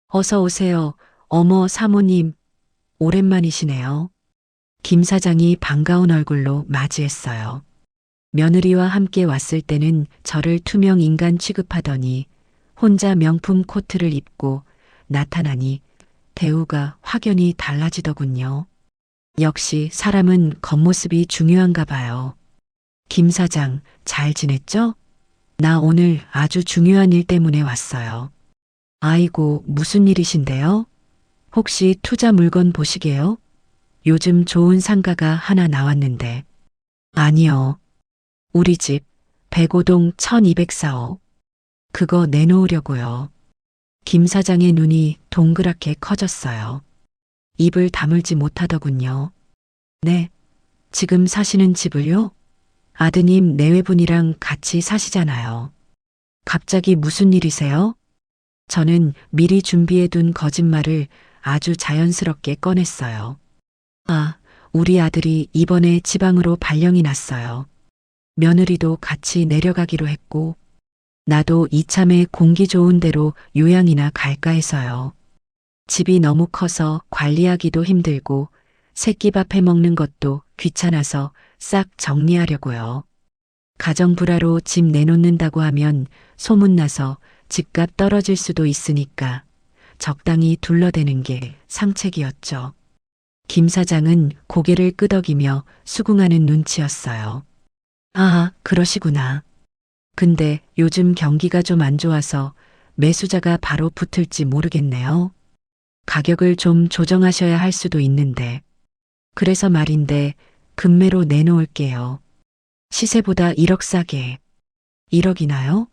어서 오세요. 어머 사모님. 오랜만이시네요. 김 사장이 반가운 얼굴로 맞이했어요. 며느리와 함께 왔을 때는 저를 투명 인간 취급하더니 혼자 명품 코트를 입고 나타나니 대우가 확연히 달라지더군요. 역시 사람은 겉모습이 중요한가 봐요. 김 사장, 잘 지냈죠? 나 오늘 아주 중요한 일 때문에 왔어요. 아이고, 무슨 일이신데요? 혹시 투자 물건 보시게요? 요즘 좋은 상가가 하나 나왔는데. 아니요. 우리 집 105동 1204호. 그거 내놓으려고요. 김 사장의 눈이 동그랗게 커졌어요. 입을 다물지 못하더군요. 네. 지금 사시는 집을요? 아드님 내외분이랑 같이 사시잖아요. 갑자기 무슨 일이세요? 저는 미리 준비해둔 거짓말을 아주 자연스럽게 꺼냈어요. 아, 우리 아들이 이번에 지방으로 발령이 났어요. 며느리도 같이 내려가기로 했고, 나도 이참에 공기 좋은 데로 요양이나 갈까 해서요. 집이 너무 커서 관리하기도 힘들고, 새끼밥 해 먹는 것도 귀찮아서 싹 정리하려고요. 가정불화로 집 내놓는다고 하면 소문나서 집값 떨어질 수도 있으니까 적당히 둘러대는 게 상책이었죠. 김 사장은 고개를 끄덕이며 수긍하는 눈치였어요. 아, 그러시구나. 근데 요즘 경기가 좀 안 좋아서 매수자가 바로 붙을지 모르겠네요. 가격을 좀 조정하셔야 할 수도 있는데. 그래서 말인데 금매로 내놓을게요. 시세보다 1억 싸게. 1억이나요?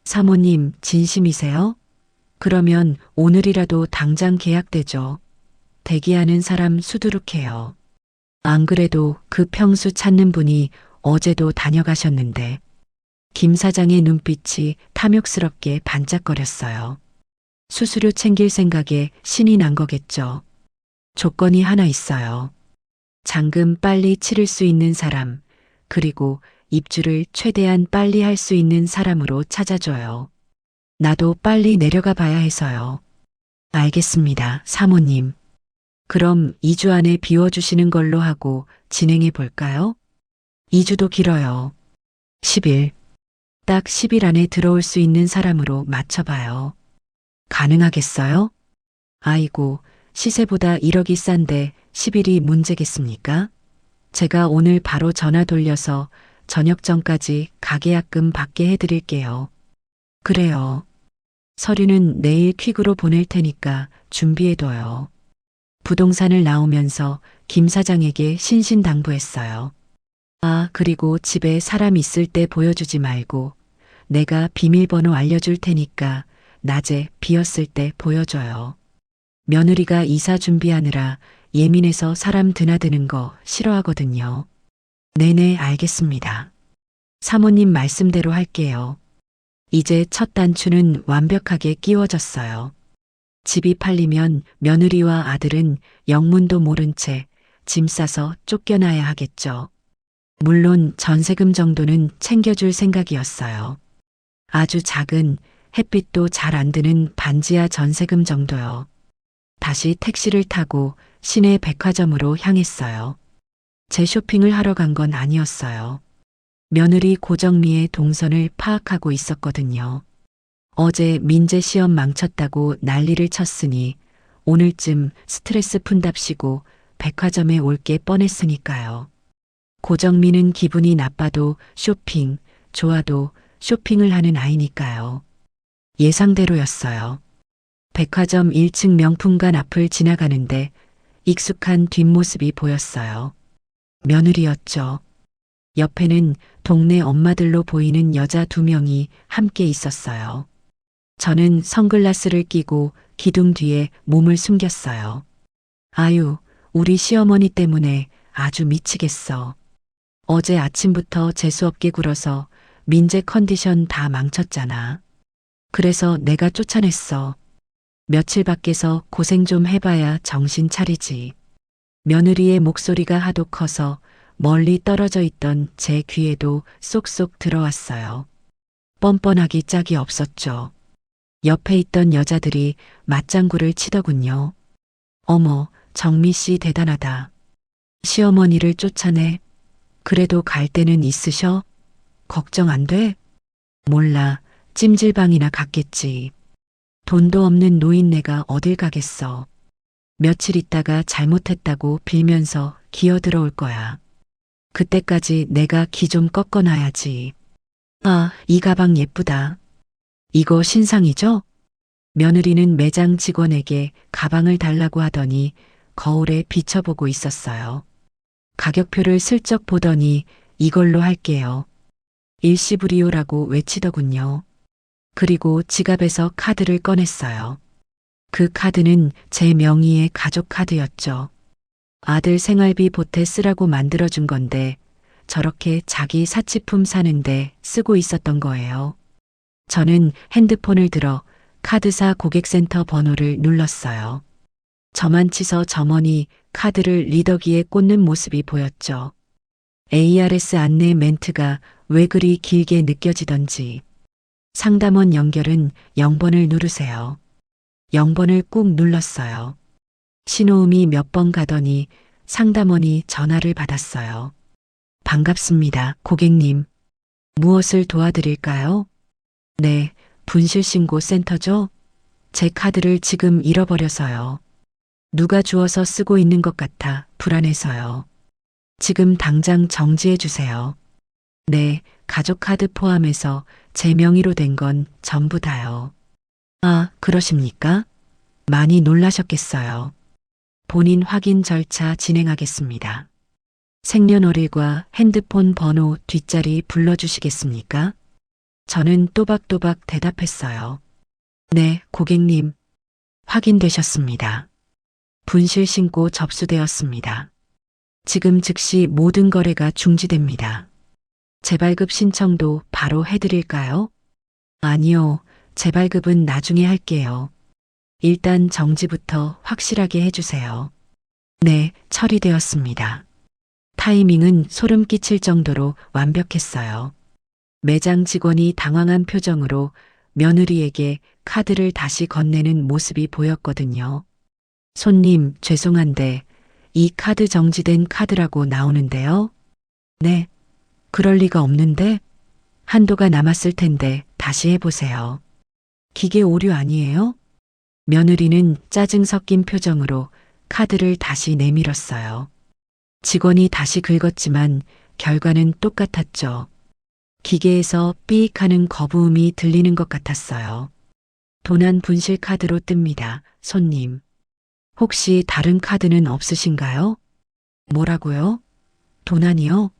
사모님 진심이세요? 그러면 오늘이라도 당장 계약되죠. 대기하는 사람 수두룩해요. 안 그래도 그 평수 찾는 분이 어제도 다녀가셨는데. 김 사장의 눈빛이 탐욕스럽게 반짝거렸어요. 수수료 챙길 생각에 신이 난 거겠죠. 조건이 하나 있어요. 잔금 빨리 치를 수 있는 사람, 그리고 입주를 최대한 빨리 할 수 있는 사람으로 찾아줘요. 나도 빨리 내려가 봐야 해서요. 알겠습니다, 사모님. 그럼 2주 안에 비워주시는 걸로 하고 진행해 볼까요? 2주도 길어요. 10일. 딱 10일 안에 들어올 수 있는 사람으로 맞춰봐요. 가능하겠어요? 아이고, 시세보다 1억이 싼데 10일이 문제겠습니까? 제가 오늘 바로 전화 돌려서 저녁 전까지 가계약금 받게 해드릴게요. 그래요. 서류는 내일 퀵으로 보낼 테니까 준비해둬요. 부동산을 나오면서 김 사장에게 신신당부했어요. 아, 그리고 집에 사람 있을 때 보여주지 말고 내가 비밀번호 알려줄 테니까 낮에 비었을 때 보여줘요. 며느리가 이사 준비하느라 예민해서 사람 드나드는 거 싫어하거든요. 네네, 알겠습니다. 사모님 말씀대로 할게요. 이제 첫 단추는 완벽하게 끼워졌어요. 집이 팔리면 며느리와 아들은 영문도 모른 채 짐 싸서 쫓겨나야 하겠죠. 물론 전세금 정도는 챙겨줄 생각이었어요. 아주 작은 햇빛도 잘 안 드는 반지하 전세금 정도요. 다시 택시를 타고 시내 백화점으로 향했어요. 제 쇼핑을 하러 간 건 아니었어요. 며느리 고정미의 동선을 파악하고 있었거든요. 어제 민재 시험 망쳤다고 난리를 쳤으니 오늘쯤 스트레스 푼답시고 백화점에 올 게 뻔했으니까요. 고정미는 기분이 나빠도 쇼핑, 좋아도 쇼핑을 하는 아이니까요. 예상대로였어요. 백화점 1층 명품관 앞을 지나가는데 익숙한 뒷모습이 보였어요. 며느리였죠. 옆에는 동네 엄마들로 보이는 여자 2명이 함께 있었어요. 저는 선글라스를 끼고 기둥 뒤에 몸을 숨겼어요. 아유, 우리 시어머니 때문에 아주 미치겠어. 어제 아침부터 재수없게 굴어서 민재 컨디션 다 망쳤잖아. 그래서 내가 쫓아냈어. 며칠 밖에서 고생 좀 해봐야 정신 차리지. 며느리의 목소리가 하도 커서 멀리 떨어져 있던 제 귀에도 쏙쏙 들어왔어요. 뻔뻔하기 짝이 없었죠. 옆에 있던 여자들이 맞장구를 치더군요. 어머, 정미 씨 대단하다. 시어머니를 쫓아내. 그래도 갈 데는 있으셔? 걱정 안 돼? 몰라, 찜질방이나 갔겠지. 돈도 없는 노인네가 어딜 가겠어. 며칠 있다가 잘못했다고 빌면서 기어들어올 거야. 그때까지 내가 기 좀 꺾어놔야지. 아, 이 가방 예쁘다. 이거 신상이죠? 며느리는 매장 직원에게 가방을 달라고 하더니 거울에 비춰보고 있었어요. 가격표를 슬쩍 보더니 이걸로 할게요. 일시불이요라고 외치더군요. 그리고 지갑에서 카드를 꺼냈어요. 그 카드는 제 명의의 가족 카드였죠. 아들 생활비 보태 쓰라고 만들어준 건데 저렇게 자기 사치품 사는데 쓰고 있었던 거예요. 저는 핸드폰을 들어 카드사 고객센터 번호를 눌렀어요. 저만 치서 점원이 카드를 리더기에 꽂는 모습이 보였죠. ARS 안내 멘트가 왜 그리 길게 느껴지던지. 상담원 연결은 0번을 누르세요. 0번을 꾹 눌렀어요. 신호음이 몇 번 가더니 상담원이 전화를 받았어요. 반갑습니다, 고객님. 무엇을 도와드릴까요? 네, 분실신고 센터죠? 제 카드를 지금 잃어버려서요. 누가 주워서 쓰고 있는 것 같아 불안해서요. 지금 당장 정지해 주세요. 네, 가족카드 포함해서 제 명의로 된 건 전부 다요. 아, 그러십니까? 많이 놀라셨겠어요. 본인 확인 절차 진행하겠습니다. 생년월일과 핸드폰 번호 뒷자리 불러주시겠습니까? 저는 또박또박 대답했어요. 네, 고객님. 확인되셨습니다. 분실 신고 접수되었습니다. 지금 즉시 모든 거래가 중지됩니다. 재발급 신청도 바로 해드릴까요? 아니요, 재발급은 나중에 할게요. 일단 정지부터 확실하게 해주세요. 네, 처리되었습니다. 타이밍은 소름 끼칠 정도로 완벽했어요. 매장 직원이 당황한 표정으로 며느리에게 카드를 다시 건네는 모습이 보였거든요. 손님, 죄송한데 이 카드 정지된 카드라고 나오는데요. 네, 그럴 리가 없는데 한도가 남았을 텐데 다시 해보세요. 기계 오류 아니에요? 며느리는 짜증 섞인 표정으로 카드를 다시 내밀었어요. 직원이 다시 긁었지만 결과는 똑같았죠. 기계에서 삐익 하는 거부음이 들리는 것 같았어요. 도난 분실 카드로 뜹니다. 손님. 혹시 다른 카드는 없으신가요? 뭐라고요? 도난이요?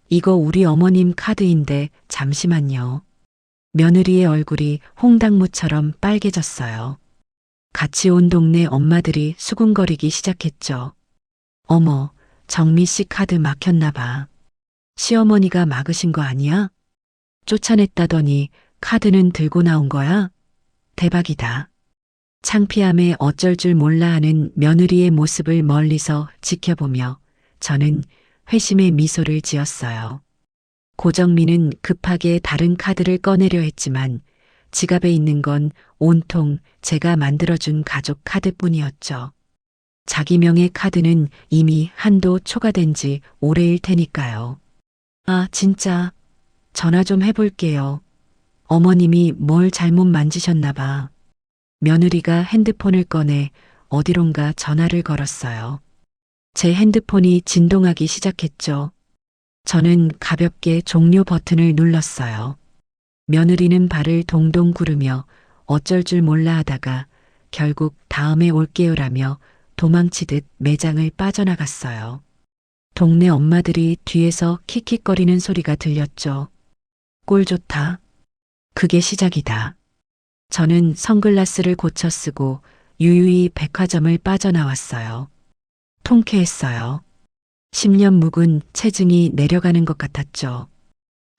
이거 우리 어머님 카드인데 잠시만요. 며느리의 얼굴이 홍당무처럼 빨개졌어요. 같이 온 동네 엄마들이 수군거리기 시작했죠. 어머, 정미 씨 카드 막혔나 봐. 시어머니가 막으신 거 아니야? 쫓아냈다더니 카드는 들고 나온 거야? 대박이다. 창피함에 어쩔 줄 몰라 하는 며느리의 모습을 멀리서 지켜보며 저는 회심의 미소를 지었어요. 고정민은 급하게 다른 카드를 꺼내려 했지만 지갑에 있는 건 온통 제가 만들어준 가족 카드뿐이었죠. 자기 명의 카드는 이미 한도 초과된 지 오래일 테니까요. 아, 진짜. 전화 좀 해볼게요. 어머님이 뭘 잘못 만지셨나 봐. 며느리가 핸드폰을 꺼내 어디론가 전화를 걸었어요. 제 핸드폰이 진동하기 시작했죠. 저는 가볍게 종료 버튼을 눌렀어요. 며느리는 발을 동동 구르며 어쩔 줄 몰라 하다가 결국 다음에 올게요라며 도망치듯 매장을 빠져나갔어요. 동네 엄마들이 뒤에서 킥킥거리는 소리가 들렸죠. 꼴 좋다. 그게 시작이다. 저는 선글라스를 고쳐 쓰고 유유히 백화점을 빠져나왔어요. 통쾌했어요. 10년 묵은 체증이 내려가는 것 같았죠.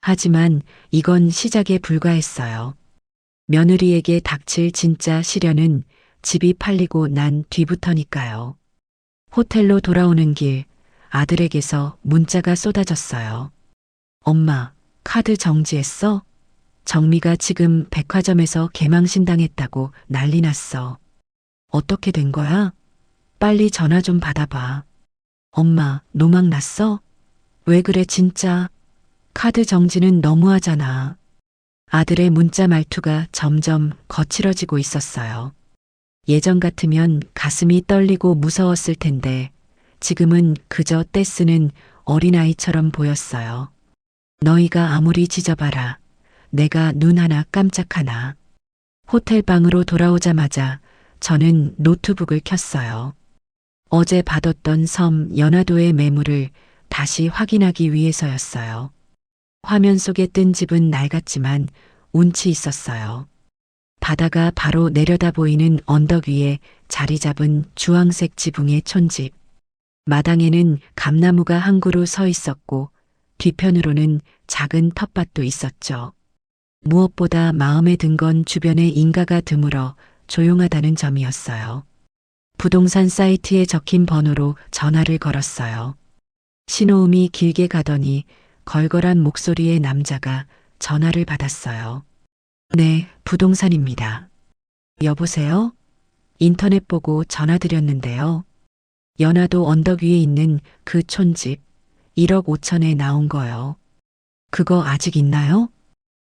하지만 이건 시작에 불과했어요. 며느리에게 닥칠 진짜 시련은 집이 팔리고 난 뒤부터니까요. 호텔로 돌아오는 길 아들에게서 문자가 쏟아졌어요. 엄마, 카드 정지했어? 정미가 지금 백화점에서 개망신당했다고 난리 났어. 어떻게 된 거야? 빨리 전화 좀 받아봐. 엄마, 노망 났어? 왜 그래 진짜? 카드 정지는 너무하잖아. 아들의 문자 말투가 점점 거칠어지고 있었어요. 예전 같으면 가슴이 떨리고 무서웠을 텐데 지금은 그저 떼쓰는 어린아이처럼 보였어요. 너희가 아무리 짖어봐라. 내가 눈 하나 깜짝하나. 호텔 방으로 돌아오자마자 저는 노트북을 켰어요. 어제 받았던 섬 연화도의 매물을 다시 확인하기 위해서였어요. 화면 속에 뜬 집은 낡았지만 운치 있었어요. 바다가 바로 내려다 보이는 언덕 위에 자리 잡은 주황색 지붕의 촌집. 마당에는 감나무가 한 그루 서 있었고 뒤편으로는 작은 텃밭도 있었죠. 무엇보다 마음에 든 건 주변에 인가가 드물어 조용하다는 점이었어요. 부동산 사이트에 적힌 번호로 전화를 걸었어요. 신호음이 길게 가더니 걸걸한 목소리의 남자가 전화를 받았어요. 네, 부동산입니다. 여보세요? 인터넷 보고 전화드렸는데요. 연화도 언덕 위에 있는 그 촌집 1억 5천에 나온 거요. 그거 아직 있나요?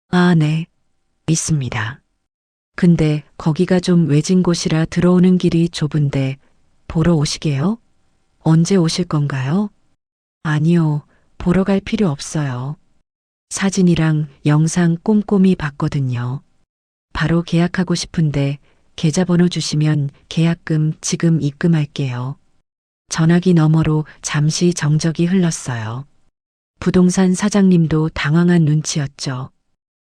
아, 네. 있습니다. 근데 거기가 좀 외진 곳이라 들어오는 길이 좁은데 보러 오시게요? 언제 오실 건가요? 아니요. 보러 갈 필요 없어요. 사진이랑 영상 꼼꼼히 봤거든요. 바로 계약하고 싶은데 계좌번호 주시면 계약금 지금 입금할게요. 전화기 너머로 잠시 정적이 흘렀어요. 부동산 사장님도 당황한 눈치였죠.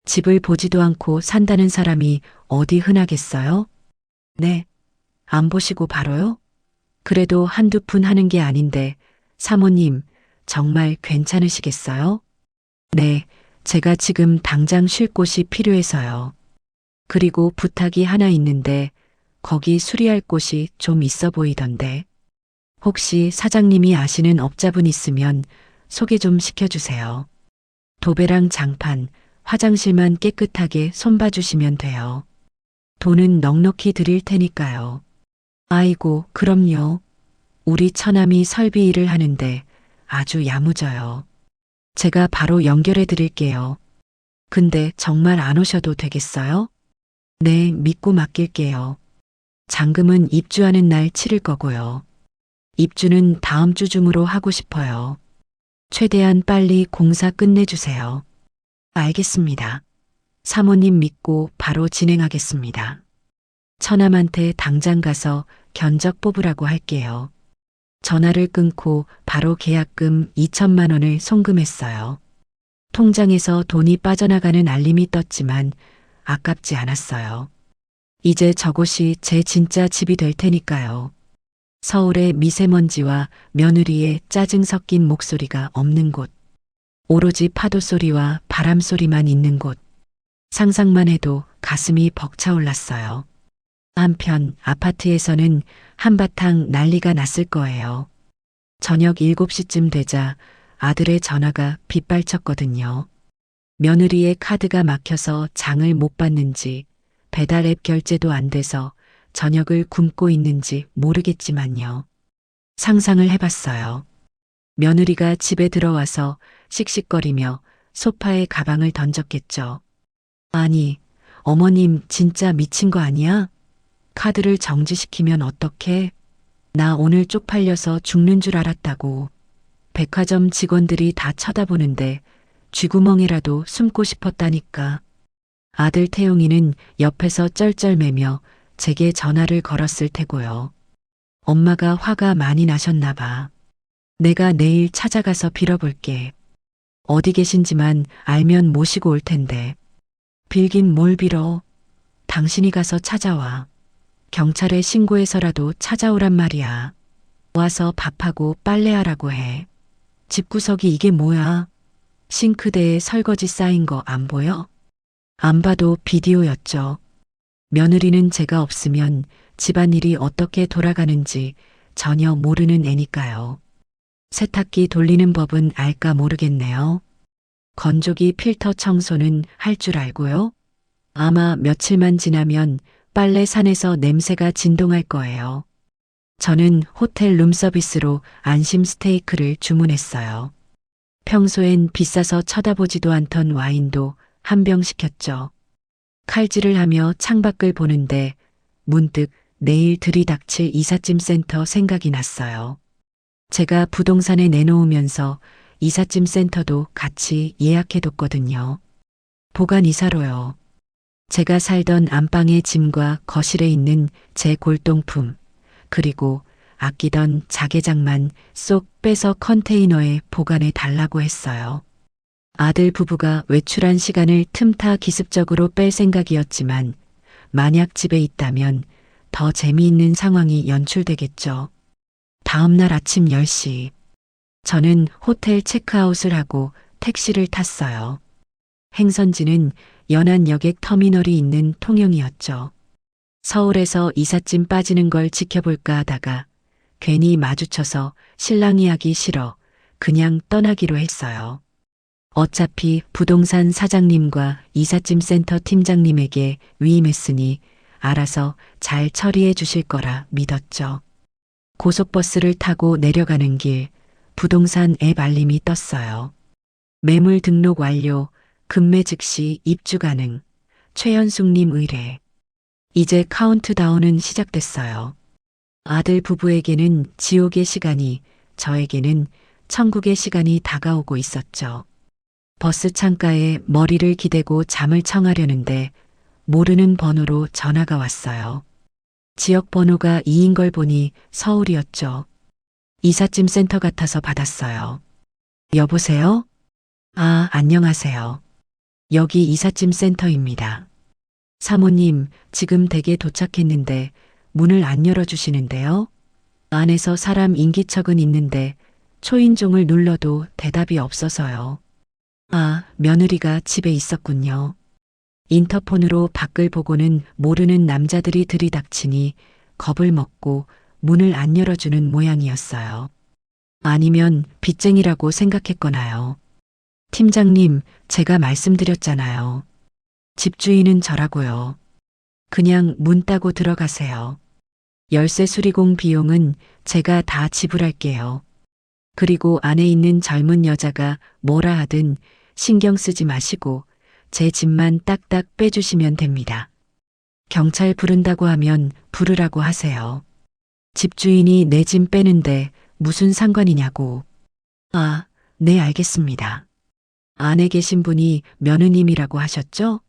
집을 보지도 않고 산다는 사람이 어디 흔하겠어요? 네. 안 보시고 바로요? 그래도 한두 푼 하는 게 아닌데, 사모님, 정말 괜찮으시겠어요? 네, 제가 지금 당장 쉴 곳이 필요해서요. 그리고 부탁이 하나 있는데, 거기 수리할 곳이 좀 있어 보이던데. 혹시 사장님이 아시는 업자분 있으면 소개 좀 시켜주세요. 도배랑 장판, 화장실만 깨끗하게 손봐주시면 돼요. 돈은 넉넉히 드릴 테니까요. 아이고, 그럼요. 우리 처남이 설비 일을 하는데 아주 야무져요. 제가 바로 연결해 드릴게요. 근데 정말 안 오셔도 되겠어요? 네, 믿고 맡길게요. 잔금은 입주하는 날 치를 거고요. 입주는 다음 주 중으로 하고 싶어요. 최대한 빨리 공사 끝내주세요. 알겠습니다. 사모님 믿고 바로 진행하겠습니다. 처남한테 당장 가서 견적 뽑으라고 할게요. 전화를 끊고 바로 계약금 2천만 원을 송금했어요. 통장에서 돈이 빠져나가는 알림이 떴지만 아깝지 않았어요. 이제 저곳이 제 진짜 집이 될 테니까요. 서울의 미세먼지와 며느리의 짜증 섞인 목소리가 없는 곳. 오로지 파도 소리와 바람 소리만 있는 곳. 상상만 해도 가슴이 벅차올랐어요. 한편 아파트에서는 한바탕 난리가 났을 거예요. 저녁 7시쯤 되자 아들의 전화가 빗발쳤거든요. 며느리의 카드가 막혀서 장을 못 받는지 배달 앱 결제도 안 돼서 저녁을 굶고 있는지 모르겠지만요. 상상을 해봤어요. 며느리가 집에 들어와서 씩씩거리며 소파에 가방을 던졌겠죠. 아니, 어머님 진짜 미친 거 아니야? 카드를 정지시키면 어떡해? 나 오늘 쪽팔려서 죽는 줄 알았다고. 백화점 직원들이 다 쳐다보는데 쥐구멍이라도 숨고 싶었다니까. 아들 태용이는 옆에서 쩔쩔매며 제게 전화를 걸었을 테고요. 엄마가 화가 많이 나셨나 봐. 내가 내일 찾아가서 빌어볼게. 어디 계신지만 알면 모시고 올 텐데. 빌긴 뭘 빌어. 당신이 가서 찾아와. 경찰에 신고해서라도 찾아오란 말이야. 와서 밥하고 빨래하라고 해. 집구석이 이게 뭐야? 싱크대에 설거지 쌓인 거 안 보여? 안 봐도 비디오였죠. 며느리는 제가 없으면 집안일이 어떻게 돌아가는지 전혀 모르는 애니까요. 세탁기 돌리는 법은 알까 모르겠네요. 건조기 필터 청소는 할 줄 알고요. 아마 며칠만 지나면 빨래산에서 냄새가 진동할 거예요. 저는 호텔 룸서비스로 안심 스테이크를 주문했어요. 평소엔 비싸서 쳐다보지도 않던 와인도 한 병 시켰죠. 칼질을 하며 창밖을 보는데 문득 내일 들이닥칠 이삿짐 센터 생각이 났어요. 제가 부동산에 내놓으면서 이삿짐 센터도 같이 예약해뒀거든요. 보관 이사로요. 제가 살던 안방의 짐과 거실에 있는 제 골동품, 그리고 아끼던 자개장만 쏙 빼서 컨테이너에 보관해 달라고 했어요. 아들 부부가 외출한 시간을 틈타 기습적으로 뺄 생각이었지만 만약 집에 있다면 더 재미있는 상황이 연출되겠죠. 다음 날 아침 10시. 저는 호텔 체크아웃을 하고 택시를 탔어요. 행선지는 연안 여객 터미널이 있는 통영이었죠. 서울에서 이삿짐 빠지는 걸 지켜볼까 하다가 괜히 마주쳐서 실랑이 하기 싫어 그냥 떠나기로 했어요. 어차피 부동산 사장님과 이삿짐 센터 팀장님에게 위임했으니 알아서 잘 처리해 주실 거라 믿었죠. 고속버스를 타고 내려가는 길 부동산 앱 알림이 떴어요. 매물 등록 완료, 급매 즉시 입주 가능, 최현숙님 의뢰. 이제 카운트다운은 시작됐어요. 아들 부부에게는 지옥의 시간이, 저에게는 천국의 시간이 다가오고 있었죠. 버스 창가에 머리를 기대고 잠을 청하려는데 모르는 번호로 전화가 왔어요. 지역 번호가 2인 걸 보니 서울이었죠. 이삿짐 센터 같아서 받았어요. 여보세요? 아, 안녕하세요. 여기 이삿짐 센터입니다. 사모님, 지금 댁에 도착했는데 문을 안 열어주시는데요? 안에서 사람 인기척은 있는데 초인종을 눌러도 대답이 없어서요. 아, 며느리가 집에 있었군요. 인터폰으로 밖을 보고는 모르는 남자들이 들이닥치니 겁을 먹고 문을 안 열어주는 모양이었어요. 아니면 빚쟁이라고 생각했거나요. 팀장님, 제가 말씀드렸잖아요. 집주인은 저라고요. 그냥 문 따고 들어가세요. 열쇠 수리공 비용은 제가 다 지불할게요. 그리고 안에 있는 젊은 여자가 뭐라 하든 신경 쓰지 마시고 제 짐만 딱딱 빼주시면 됩니다. 경찰 부른다고 하면 부르라고 하세요. 집주인이 내 짐 빼는데 무슨 상관이냐고. 아, 네, 알겠습니다. 안에 계신 분이 며느님이라고 하셨죠?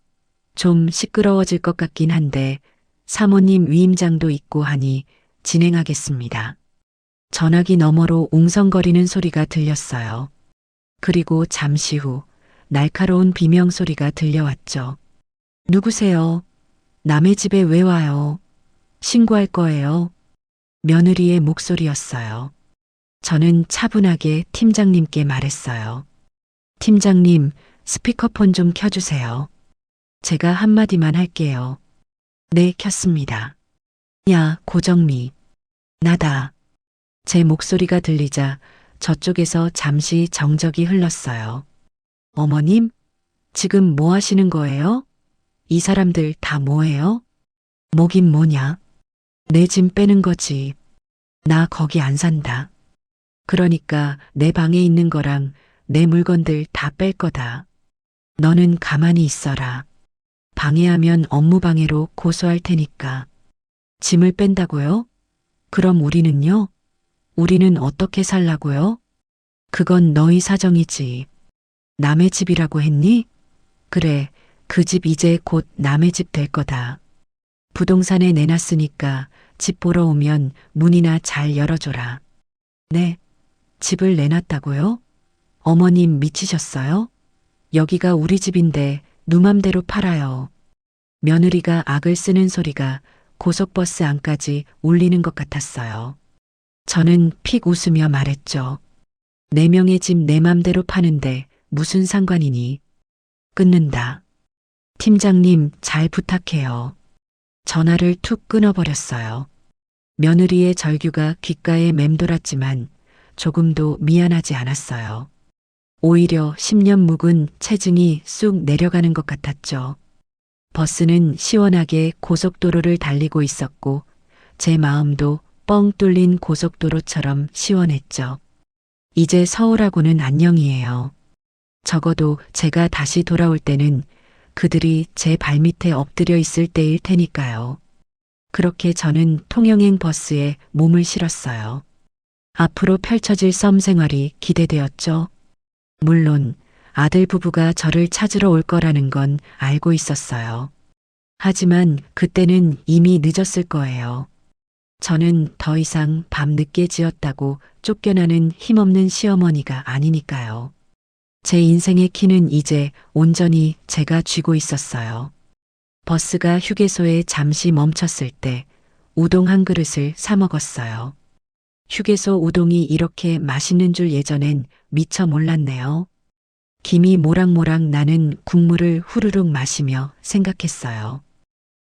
좀 시끄러워질 것 같긴 한데 사모님 위임장도 있고 하니 진행하겠습니다. 전화기 너머로 웅성거리는 소리가 들렸어요. 그리고 잠시 후 날카로운 비명 소리가 들려왔죠. 누구세요? 남의 집에 왜 와요? 신고할 거예요. 며느리의 목소리였어요. 저는 차분하게 팀장님께 말했어요. 팀장님, 스피커폰 좀 켜주세요. 제가 한마디만 할게요. 네, 켰습니다. 야, 고정미. 나다. 제 목소리가 들리자 저쪽에서 잠시 정적이 흘렀어요. 어머님? 지금 뭐 하시는 거예요? 이 사람들 다 뭐예요? 뭐긴 뭐냐? 내 짐 빼는 거지. 나 거기 안 산다. 그러니까 내 방에 있는 거랑 내 물건들 다 뺄 거다. 너는 가만히 있어라. 방해하면 업무방해로 고소할 테니까. 짐을 뺀다고요? 그럼 우리는요? 우리는 어떻게 살라고요? 그건 너희 사정이지. 남의 집이라고 했니? 그래, 그 집 이제 곧 남의 집 될 거다. 부동산에 내놨으니까 집 보러 오면 문이나 잘 열어줘라. 네, 집을 내놨다고요? 어머님 미치셨어요? 여기가 우리 집인데 누맘대로 팔아요. 며느리가 악을 쓰는 소리가 고속버스 안까지 울리는 것 같았어요. 저는 픽 웃으며 말했죠. 네 명의 집 내 맘대로 파는데 무슨 상관이니? 끊는다. 팀장님, 잘 부탁해요. 전화를 툭 끊어버렸어요. 며느리의 절규가 귓가에 맴돌았지만 조금도 미안하지 않았어요. 오히려 10년 묵은 체증이 쑥 내려가는 것 같았죠. 버스는 시원하게 고속도로를 달리고 있었고 제 마음도 뻥 뚫린 고속도로처럼 시원했죠. 이제 서울하고는 안녕이에요. 적어도 제가 다시 돌아올 때는 그들이 제 발밑에 엎드려 있을 때일 테니까요. 그렇게 저는 통영행 버스에 몸을 실었어요. 앞으로 펼쳐질 썸 생활이 기대되었죠. 물론 아들 부부가 저를 찾으러 올 거라는 건 알고 있었어요. 하지만 그때는 이미 늦었을 거예요. 저는 더 이상 밤 늦게 지었다고 쫓겨나는 힘없는 시어머니가 아니니까요. 제 인생의 키는 이제 온전히 제가 쥐고 있었어요. 버스가 휴게소에 잠시 멈췄을 때 우동 한 그릇을 사 먹었어요. 휴게소 우동이 이렇게 맛있는 줄 예전엔 미처 몰랐네요. 김이 모락모락 나는 국물을 후루룩 마시며 생각했어요.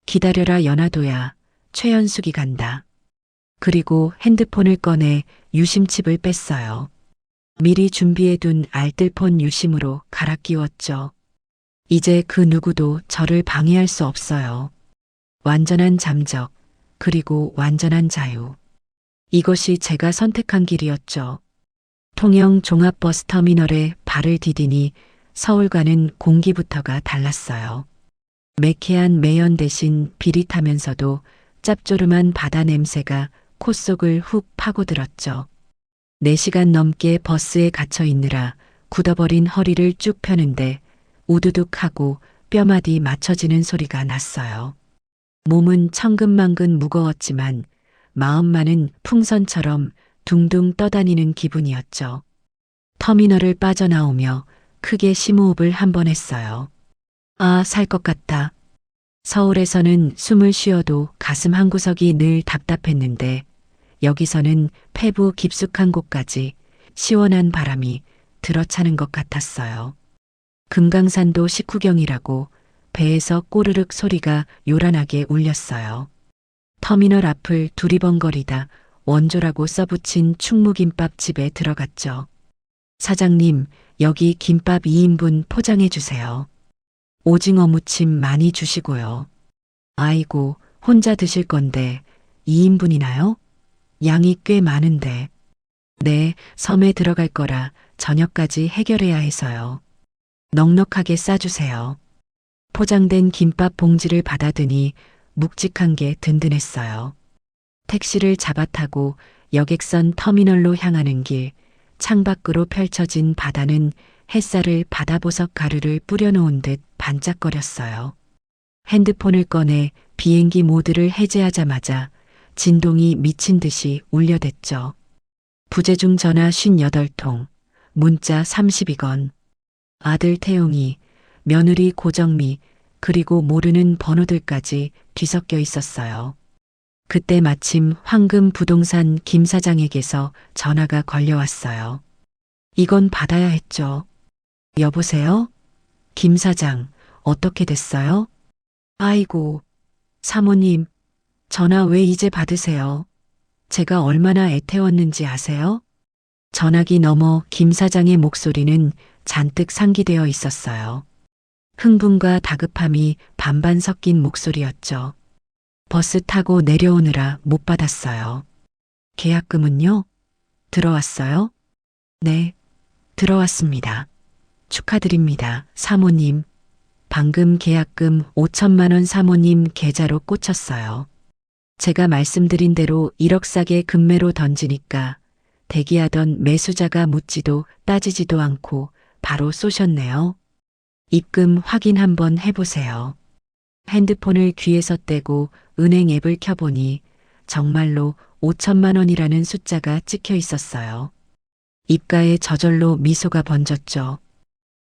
기다려라 연하도야, 최연숙이 간다. 그리고 핸드폰을 꺼내 유심칩을 뺐어요. 미리 준비해둔 알뜰폰 유심으로 갈아 끼웠죠. 이제 그 누구도 저를 방해할 수 없어요. 완전한 잠적, 그리고 완전한 자유. 이것이 제가 선택한 길이었죠. 통영 종합버스터미널에 발을 디디니 서울과는 공기부터가 달랐어요. 매캐한 매연 대신 비릿하면서도 짭조름한 바다 냄새가 콧속을 훅 파고들었죠. 4시간 넘게 버스에 갇혀 있느라 굳어버린 허리를 쭉 펴는데 우두둑하고 뼈마디 맞춰지는 소리가 났어요. 몸은 천근만근 무거웠지만 마음만은 풍선처럼 둥둥 떠다니는 기분이었죠. 터미널을 빠져나오며 크게 심호흡을 한 번 했어요. 아, 살 것 같다. 서울에서는 숨을 쉬어도 가슴 한구석이 늘 답답했는데 여기서는 폐부 깊숙한 곳까지 시원한 바람이 들어차는 것 같았어요. 금강산도 식후경이라고 배에서 꼬르륵 소리가 요란하게 울렸어요. 터미널 앞을 두리번거리다 원조라고 써붙인 충무김밥 집에 들어갔죠. 사장님, 여기 김밥 2인분 포장해 주세요. 오징어 무침 많이 주시고요. 아이고, 혼자 드실 건데 2인분이나요? 양이 꽤 많은데. 네, 섬에 들어갈 거라 저녁까지 해결해야 해서요. 넉넉하게 싸주세요. 포장된 김밥 봉지를 받아드니 묵직한 게 든든했어요. 택시를 잡아타고 여객선 터미널로 향하는 길, 창밖으로 펼쳐진 바다는 햇살을 바다보석 가루를 뿌려놓은 듯 반짝거렸어요. 핸드폰을 꺼내 비행기 모드를 해제하자마자 진동이 미친 듯이 울려댔죠. 부재중 전화 58통, 문자 32건. 아들 태용이, 며느리 고정미, 그리고 모르는 번호들까지 뒤섞여 있었어요. 그때 마침 황금 부동산 김 사장에게서 전화가 걸려왔어요. 이건 받아야 했죠. 여보세요? 김 사장, 어떻게 됐어요? 아이고, 사모님, 전화 왜 이제 받으세요? 제가 얼마나 애태웠는지 아세요? 전화기 너머 김 사장의 목소리는 잔뜩 상기되어 있었어요. 흥분과 다급함이 반반 섞인 목소리였죠. 버스 타고 내려오느라 못 받았어요. 계약금은요? 들어왔어요? 네, 들어왔습니다. 축하드립니다, 사모님. 방금 계약금 5천만 원 사모님 계좌로 꽂혔어요. 제가 말씀드린 대로 1억 싸게 금매로 던지니까 대기하던 매수자가 묻지도 따지지도 않고 바로 쏘셨네요. 입금 확인 한번 해보세요. 핸드폰을 귀에서 떼고 은행 앱을 켜보니 정말로 5천만 원이라는 숫자가 찍혀 있었어요. 입가에 저절로 미소가 번졌죠.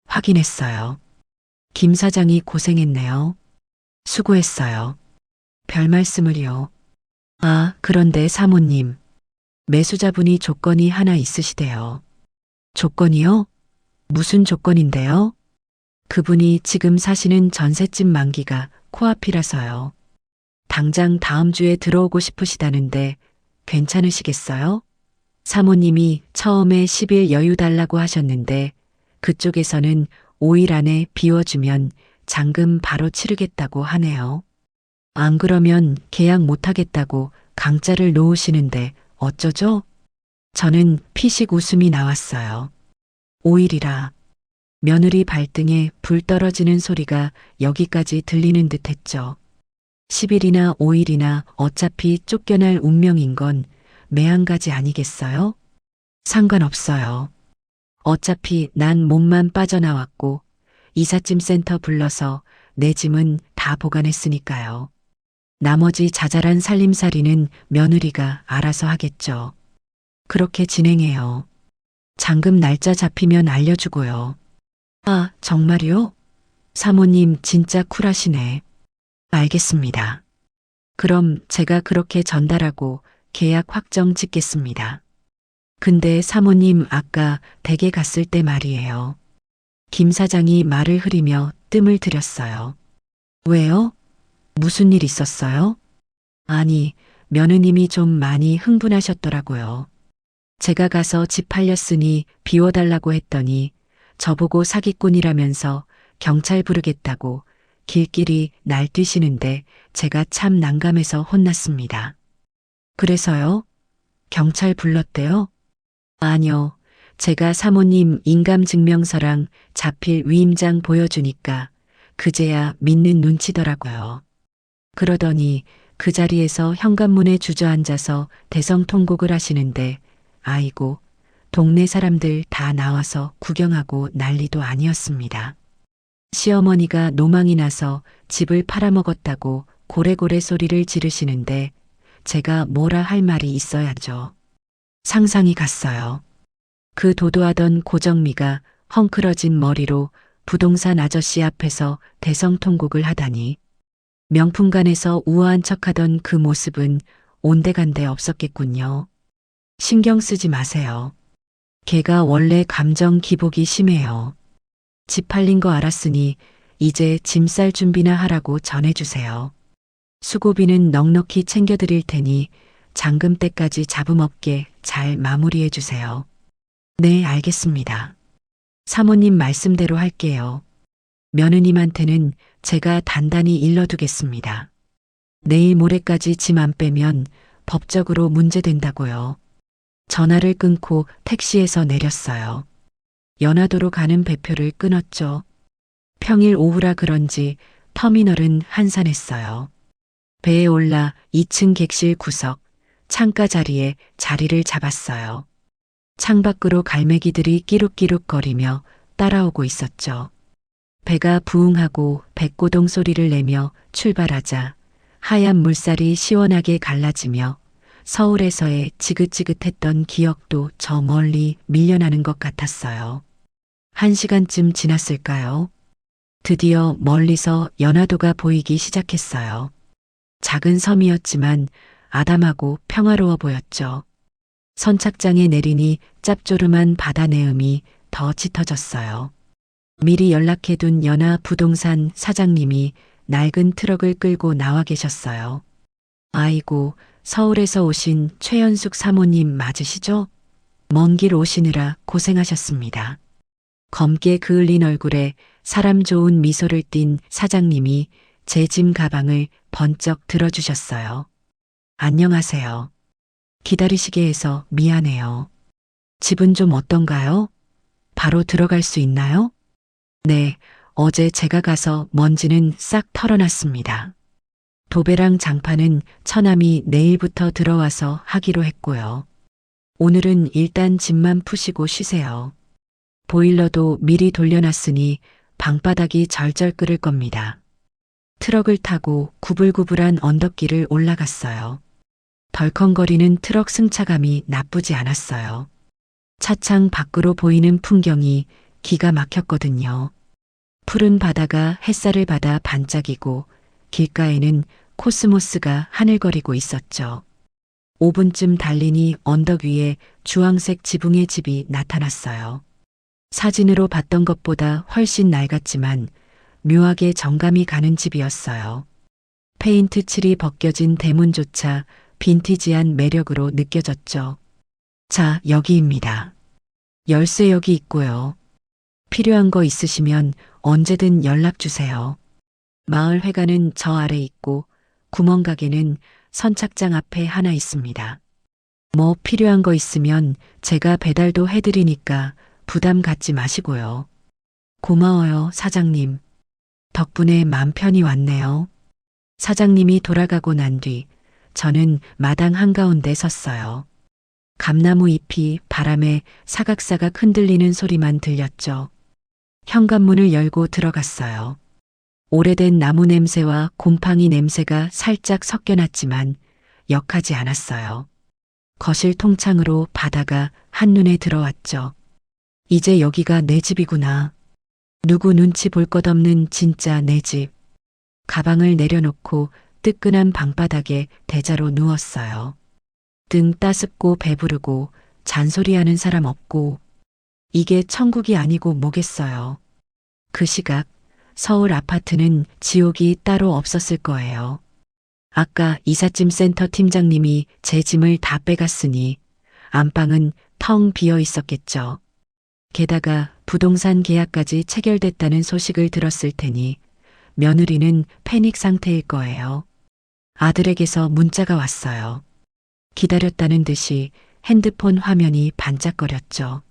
확인했어요. 김 사장이 고생했네요. 수고했어요. 별 말씀을요. 아, 그런데 사모님. 매수자분이 조건이 하나 있으시대요. 조건이요? 무슨 조건인데요? 그분이 지금 사시는 전셋집 만기가 코앞이라서요. 당장 다음 주에 들어오고 싶으시다는데 괜찮으시겠어요? 사모님이 처음에 10일 여유 달라고 하셨는데 그쪽에서는 5일 안에 비워주면 잔금 바로 치르겠다고 하네요. 안 그러면 계약 못하겠다고 강짜를 놓으시는데 어쩌죠? 저는 피식 웃음이 나왔어요. 5일이라. 며느리 발등에 불 떨어지는 소리가 여기까지 들리는 듯 했죠. 10일이나 5일이나 어차피 쫓겨날 운명인 건 매한가지 아니겠어요? 상관없어요. 어차피 난 몸만 빠져나왔고 이삿짐 센터 불러서 내 짐은 다 보관했으니까요. 나머지 자잘한 살림살이는 며느리가 알아서 하겠죠. 그렇게 진행해요. 잔금 날짜 잡히면 알려주고요. 아, 정말요? 사모님 진짜 쿨하시네. 알겠습니다. 그럼 제가 그렇게 전달하고 계약 확정 짓겠습니다. 근데 사모님 아까 댁에 갔을 때 말이에요. 김 사장이 말을 흐리며 뜸을 들였어요. 왜요? 무슨 일 있었어요? 아니, 며느님이 좀 많이 흥분하셨더라고요. 제가 가서 집 팔렸으니 비워달라고 했더니 저보고 사기꾼이라면서 경찰 부르겠다고 길길이 날뛰시는데 제가 참 난감해서 혼났습니다. 그래서요? 경찰 불렀대요? 아니요. 제가 사모님 인감증명서랑 자필 위임장 보여주니까 그제야 믿는 눈치더라고요. 그러더니 그 자리에서 현관문에 주저앉아서 대성통곡을 하시는데 아이고, 동네 사람들 다 나와서 구경하고 난리도 아니었습니다. 시어머니가 노망이 나서 집을 팔아먹었다고 고래고래 소리를 지르시는데 제가 뭐라 할 말이 있어야죠. 상상이 갔어요. 그 도도하던 고정미가 헝클어진 머리로 부동산 아저씨 앞에서 대성통곡을 하다니. 명품관에서 우아한 척하던 그 모습은 온데간데 없었겠군요. 신경 쓰지 마세요. 걔가 원래 감정 기복이 심해요. 집 팔린 거 알았으니 이제 짐 쌀 준비나 하라고 전해주세요. 수고비는 넉넉히 챙겨드릴 테니 잔금 때까지 잡음 없게 잘 마무리해 주세요. 네, 알겠습니다. 사모님 말씀대로 할게요. 며느님한테는 제가 단단히 일러두겠습니다. 내일 모레까지 짐 안 빼면 법적으로 문제된다고요. 전화를 끊고 택시에서 내렸어요. 연화도로 가는 배표를 끊었죠. 평일 오후라 그런지 터미널은 한산했어요. 배에 올라 2층 객실 구석, 창가 자리에 자리를 잡았어요. 창밖으로 갈매기들이 끼룩끼룩거리며 따라오고 있었죠. 배가 부웅하고 백고동 소리를 내며 출발하자 하얀 물살이 시원하게 갈라지며 서울에서의 지긋지긋했던 기억도 저 멀리 밀려나는 것 같았어요. 1시간쯤 지났을까요? 드디어 멀리서 연화도가 보이기 시작했어요. 작은 섬이었지만 아담하고 평화로워 보였죠. 선착장에 내리니 짭조름한 바다 내음이 더 짙어졌어요. 미리 연락해둔 연화 부동산 사장님이 낡은 트럭을 끌고 나와 계셨어요. 아이고, 서울에서 오신 최연숙 사모님 맞으시죠? 먼 길 오시느라 고생하셨습니다. 검게 그을린 얼굴에 사람 좋은 미소를 띤 사장님이 제 짐 가방을 번쩍 들어주셨어요. 안녕하세요. 기다리시게 해서 미안해요. 집은 좀 어떤가요? 바로 들어갈 수 있나요? 네, 어제 제가 가서 먼지는 싹 털어놨습니다. 도배랑 장판은 처남이 내일부터 들어와서 하기로 했고요. 오늘은 일단 짐만 푸시고 쉬세요. 보일러도 미리 돌려놨으니 방바닥이 절절 끓을 겁니다. 트럭을 타고 구불구불한 언덕길을 올라갔어요. 덜컹거리는 트럭 승차감이 나쁘지 않았어요. 차창 밖으로 보이는 풍경이 기가 막혔거든요. 푸른 바다가 햇살을 받아 반짝이고 길가에는 코스모스가 하늘거리고 있었죠. 5분쯤 달리니 언덕 위에 주황색 지붕의 집이 나타났어요. 사진으로 봤던 것보다 훨씬 낡았지만 묘하게 정감이 가는 집이었어요. 페인트 칠이 벗겨진 대문조차 빈티지한 매력으로 느껴졌죠. 자, 여기입니다. 열쇠 여기 있고요. 필요한 거 있으시면 언제든 연락 주세요. 마을 회관은 저 아래 있고 구멍가게는 선착장 앞에 하나 있습니다. 뭐 필요한 거 있으면 제가 배달도 해드리니까 부담 갖지 마시고요. 고마워요, 사장님. 덕분에 맘 편히 왔네요. 사장님이 돌아가고 난 뒤 저는 마당 한가운데 섰어요. 감나무 잎이 바람에 사각사각 흔들리는 소리만 들렸죠. 현관문을 열고 들어갔어요. 오래된 나무 냄새와 곰팡이 냄새가 살짝 섞여났지만 역하지 않았어요. 거실 통창으로 바다가 한눈에 들어왔죠. 이제 여기가 내 집이구나. 누구 눈치 볼 것 없는 진짜 내 집. 가방을 내려놓고 뜨끈한 방바닥에 대자로 누웠어요. 등 따숩고 배부르고 잔소리하는 사람 없고 이게 천국이 아니고 뭐겠어요. 그 시각 서울 아파트는 지옥이 따로 없었을 거예요. 아까 이삿짐 센터 팀장님이 제 짐을 다 빼갔으니 안방은 텅 비어 있었겠죠. 게다가 부동산 계약까지 체결됐다는 소식을 들었을 테니 며느리는 패닉 상태일 거예요. 아들에게서 문자가 왔어요. 기다렸다는 듯이 핸드폰 화면이 반짝거렸죠.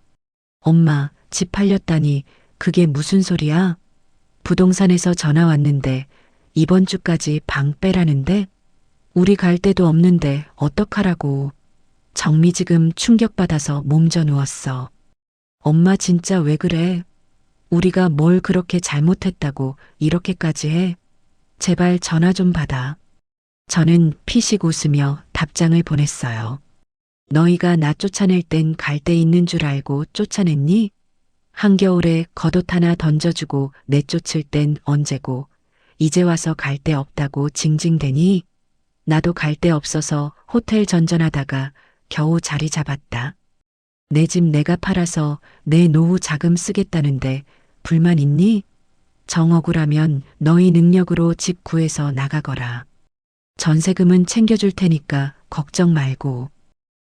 엄마, 집 팔렸다니 그게 무슨 소리야? 부동산에서 전화 왔는데 이번 주까지 방 빼라는데? 우리 갈 데도 없는데 어떡하라고. 정미 지금 충격받아서 몸져 누웠어. 엄마 진짜 왜 그래? 우리가 뭘 그렇게 잘못했다고 이렇게까지 해? 제발 전화 좀 받아. 저는 피식 웃으며 답장을 보냈어요. 너희가 나 쫓아낼 땐 갈 데 있는 줄 알고 쫓아냈니? 한겨울에 겉옷 하나 던져주고 내쫓을 땐 언제고, 이제 와서 갈 데 없다고 징징대니? 나도 갈 데 없어서 호텔 전전하다가 겨우 자리 잡았다. 내 집 내가 팔아서 내 노후 자금 쓰겠다는데 불만 있니? 정 억울하면 너희 능력으로 집 구해서 나가거라. 전세금은 챙겨줄 테니까 걱정 말고.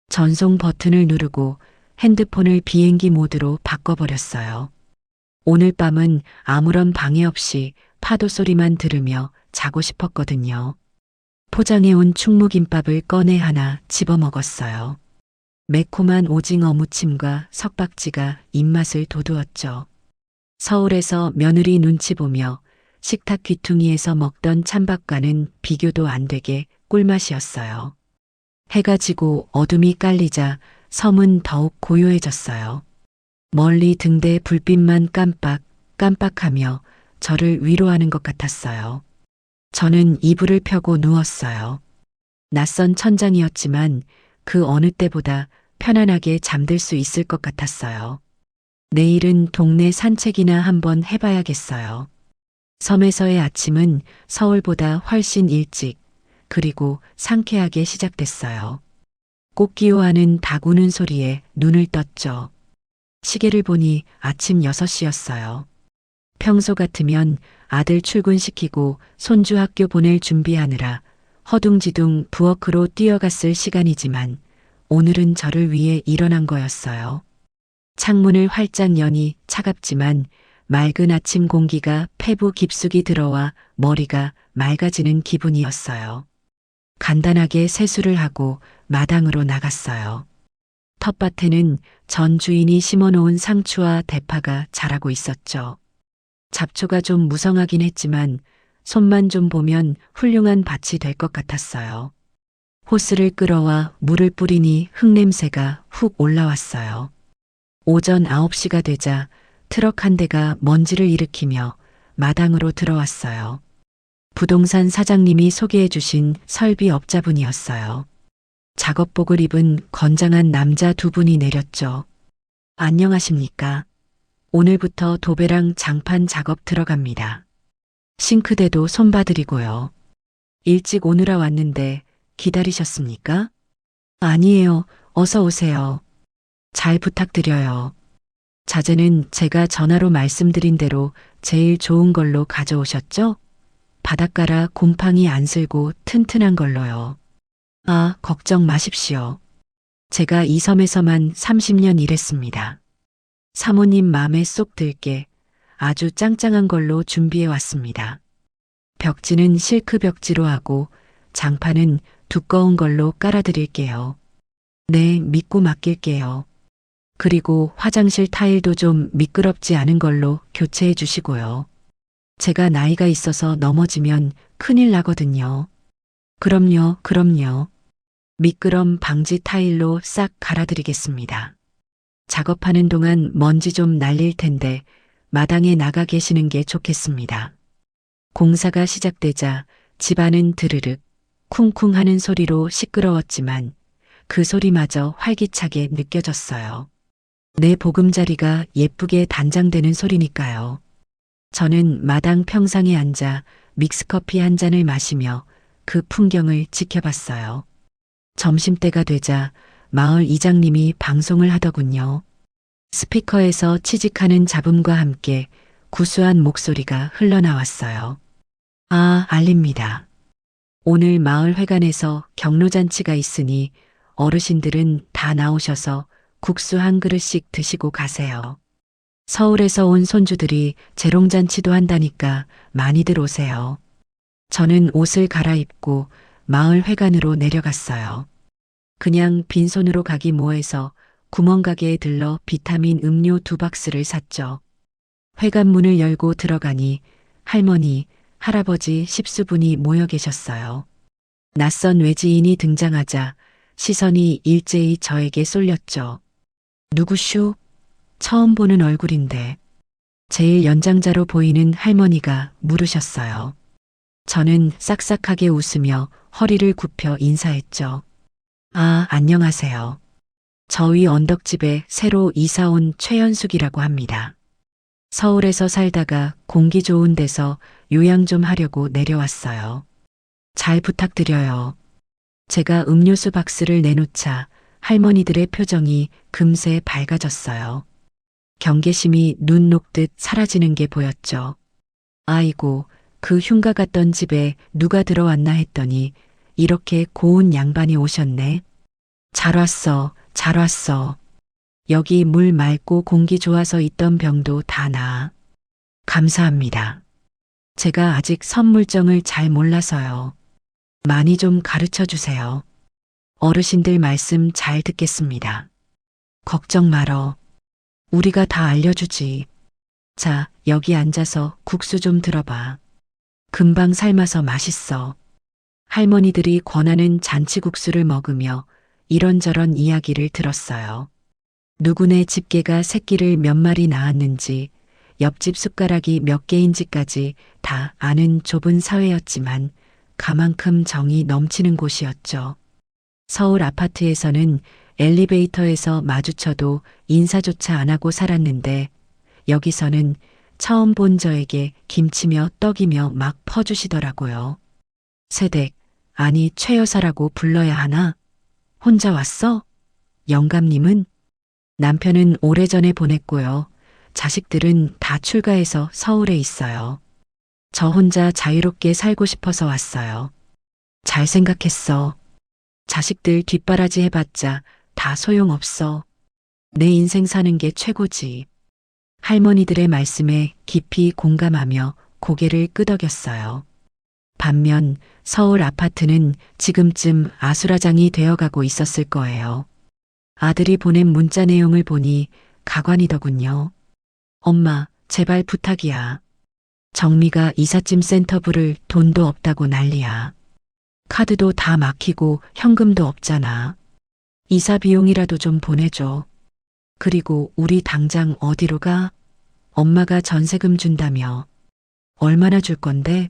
전송 버튼을 누르고 핸드폰을 비행기 모드로 바꿔버렸어요. 오늘 밤은 아무런 방해 없이 파도 소리만 들으며 자고 싶었거든요. 포장해온 충무김밥을 꺼내 하나 집어 먹었어요. 매콤한 오징어 무침과 석박지가 입맛을 돋우었죠. 서울에서 며느리 눈치 보며 식탁 귀퉁이에서 먹던 찬밥과는 비교도 안 되게 꿀맛이었어요. 해가 지고 어둠이 깔리자 섬은 더욱 고요해졌어요. 멀리 등대 불빛만 깜빡깜빡하며 저를 위로하는 것 같았어요. 저는 이불을 펴고 누웠어요. 낯선 천장이었지만 그 어느 때보다 편안하게 잠들 수 있을 것 같았어요. 내일은 동네 산책이나 한번 해봐야겠어요. 섬에서의 아침은 서울보다 훨씬 일찍, 그리고 상쾌하게 시작됐어요. 꽃기호하는 닭 우는 소리에 눈을 떴죠. 시계를 보니 아침 6시였어요. 평소 같으면 아들 출근시키고 손주 학교 보낼 준비하느라 허둥지둥 부엌으로 뛰어갔을 시간이지만 오늘은 저를 위해 일어난 거였어요. 창문을 활짝 여니 차갑지만 맑은 아침 공기가 폐부 깊숙이 들어와 머리가 맑아지는 기분이었어요. 간단하게 세수를 하고 마당으로 나갔어요. 텃밭에는 전 주인이 심어놓은 상추와 대파가 자라고 있었죠. 잡초가 좀 무성하긴 했지만 손만 좀 보면 훌륭한 밭이 될 것 같았어요. 호스를 끌어와 물을 뿌리니 흙냄새가 훅 올라왔어요. 오전 9시가 되자 트럭 한 대가 먼지를 일으키며 마당으로 들어왔어요. 부동산 사장님이 소개해 주신 설비업자분이었어요. 작업복을 입은 건장한 남자 두 분이 내렸죠. 안녕하십니까? 오늘부터 도배랑 장판 작업 들어갑니다. 싱크대도 손봐드리고요. 일찍 오느라 왔는데 기다리셨습니까? 아니에요. 어서 오세요. 잘 부탁드려요. 자재는 제가 전화로 말씀드린 대로 제일 좋은 걸로 가져오셨죠? 바닷가라 곰팡이 안 슬고 튼튼한 걸로요. 아, 걱정 마십시오. 제가 이 섬에서만 30년 일했습니다. 사모님 마음에 쏙 들게 아주 짱짱한 걸로 준비해 왔습니다. 벽지는 실크 벽지로 하고 장판은 두꺼운 걸로 깔아드릴게요. 네, 믿고 맡길게요. 그리고 화장실 타일도 좀 미끄럽지 않은 걸로 교체해 주시고요. 제가 나이가 있어서 넘어지면 큰일 나거든요. 그럼요, 그럼요. 미끄럼 방지 타일로 싹 갈아드리겠습니다. 작업하는 동안 먼지 좀 날릴 텐데 마당에 나가 계시는 게 좋겠습니다. 공사가 시작되자 집안은 드르륵 쿵쿵 하는 소리로 시끄러웠지만 그 소리마저 활기차게 느껴졌어요. 내 보금자리가 예쁘게 단장되는 소리니까요. 저는 마당 평상에 앉아 믹스커피 한 잔을 마시며 그 풍경을 지켜봤어요. 점심때가 되자 마을 이장님이 방송을 하더군요. 스피커에서 취직하는 잡음과 함께 구수한 목소리가 흘러나왔어요. 아, 알립니다. 오늘 마을 회관에서 경로잔치가 있으니 어르신들은 다 나오셔서 국수 한 그릇씩 드시고 가세요. 서울에서 온 손주들이 재롱잔치도 한다니까 많이들 오세요. 저는 옷을 갈아입고 마을 회관으로 내려갔어요. 그냥 빈손으로 가기 뭐해서 구멍가게에 들러 비타민 음료 2박스를 샀죠. 회관 문을 열고 들어가니 할머니, 할아버지 10수분이 모여 계셨어요. 낯선 외지인이 등장하자 시선이 일제히 저에게 쏠렸죠. 누구슈? 처음 보는 얼굴인데. 제일 연장자로 보이는 할머니가 물으셨어요. 저는 싹싹하게 웃으며 허리를 굽혀 인사했죠. 아, 안녕하세요. 저희 언덕집에 새로 이사 온 최연숙이라고 합니다. 서울에서 살다가 공기 좋은 데서 요양 좀 하려고 내려왔어요. 잘 부탁드려요. 제가 음료수 박스를 내놓자 할머니들의 표정이 금세 밝아졌어요. 경계심이 눈 녹듯 사라지는 게 보였죠. 아이고, 그 흉가 같던 집에 누가 들어왔나 했더니 이렇게 고운 양반이 오셨네. 잘 왔어, 잘 왔어. 여기 물 맑고 공기 좋아서 있던 병도 다 나아. 감사합니다. 제가 아직 선물정을 잘 몰라서요. 많이 좀 가르쳐 주세요. 어르신들 말씀 잘 듣겠습니다. 걱정 말어. 우리가 다 알려주지. 자, 여기 앉아서 국수 좀 들어봐. 금방 삶아서 맛있어. 할머니들이 권하는 잔치국수를 먹으며 이런저런 이야기를 들었어요. 누구네 집게가 새끼를 몇 마리 낳았는지, 옆집 숟가락이 몇 개인지까지 다 아는 좁은 사회였지만 가만큼 정이 넘치는 곳이었죠. 서울 아파트에서는 엘리베이터에서 마주쳐도 인사조차 안 하고 살았는데 여기서는 처음 본 저에게 김치며 떡이며 막 퍼주시더라고요. 세댁, 아니 최 여사라고 불러야 하나? 혼자 왔어? 영감님은? 남편은 오래전에 보냈고요. 자식들은 다 출가해서 서울에 있어요. 저 혼자 자유롭게 살고 싶어서 왔어요. 잘 생각했어. 자식들 뒷바라지 해봤자 다 소용없어. 내 인생 사는 게 최고지. 할머니들의 말씀에 깊이 공감하며 고개를 끄덕였어요. 반면 서울 아파트는 지금쯤 아수라장이 되어가고 있었을 거예요. 아들이 보낸 문자 내용을 보니 가관이더군요. 엄마, 제발 부탁이야. 정미가 이삿짐 센터 부를 돈도 없다고 난리야. 카드도 다 막히고 현금도 없잖아. 이사 비용이라도 좀 보내줘. 그리고 우리 당장 어디로 가? 엄마가 전세금 준다며. 얼마나 줄 건데?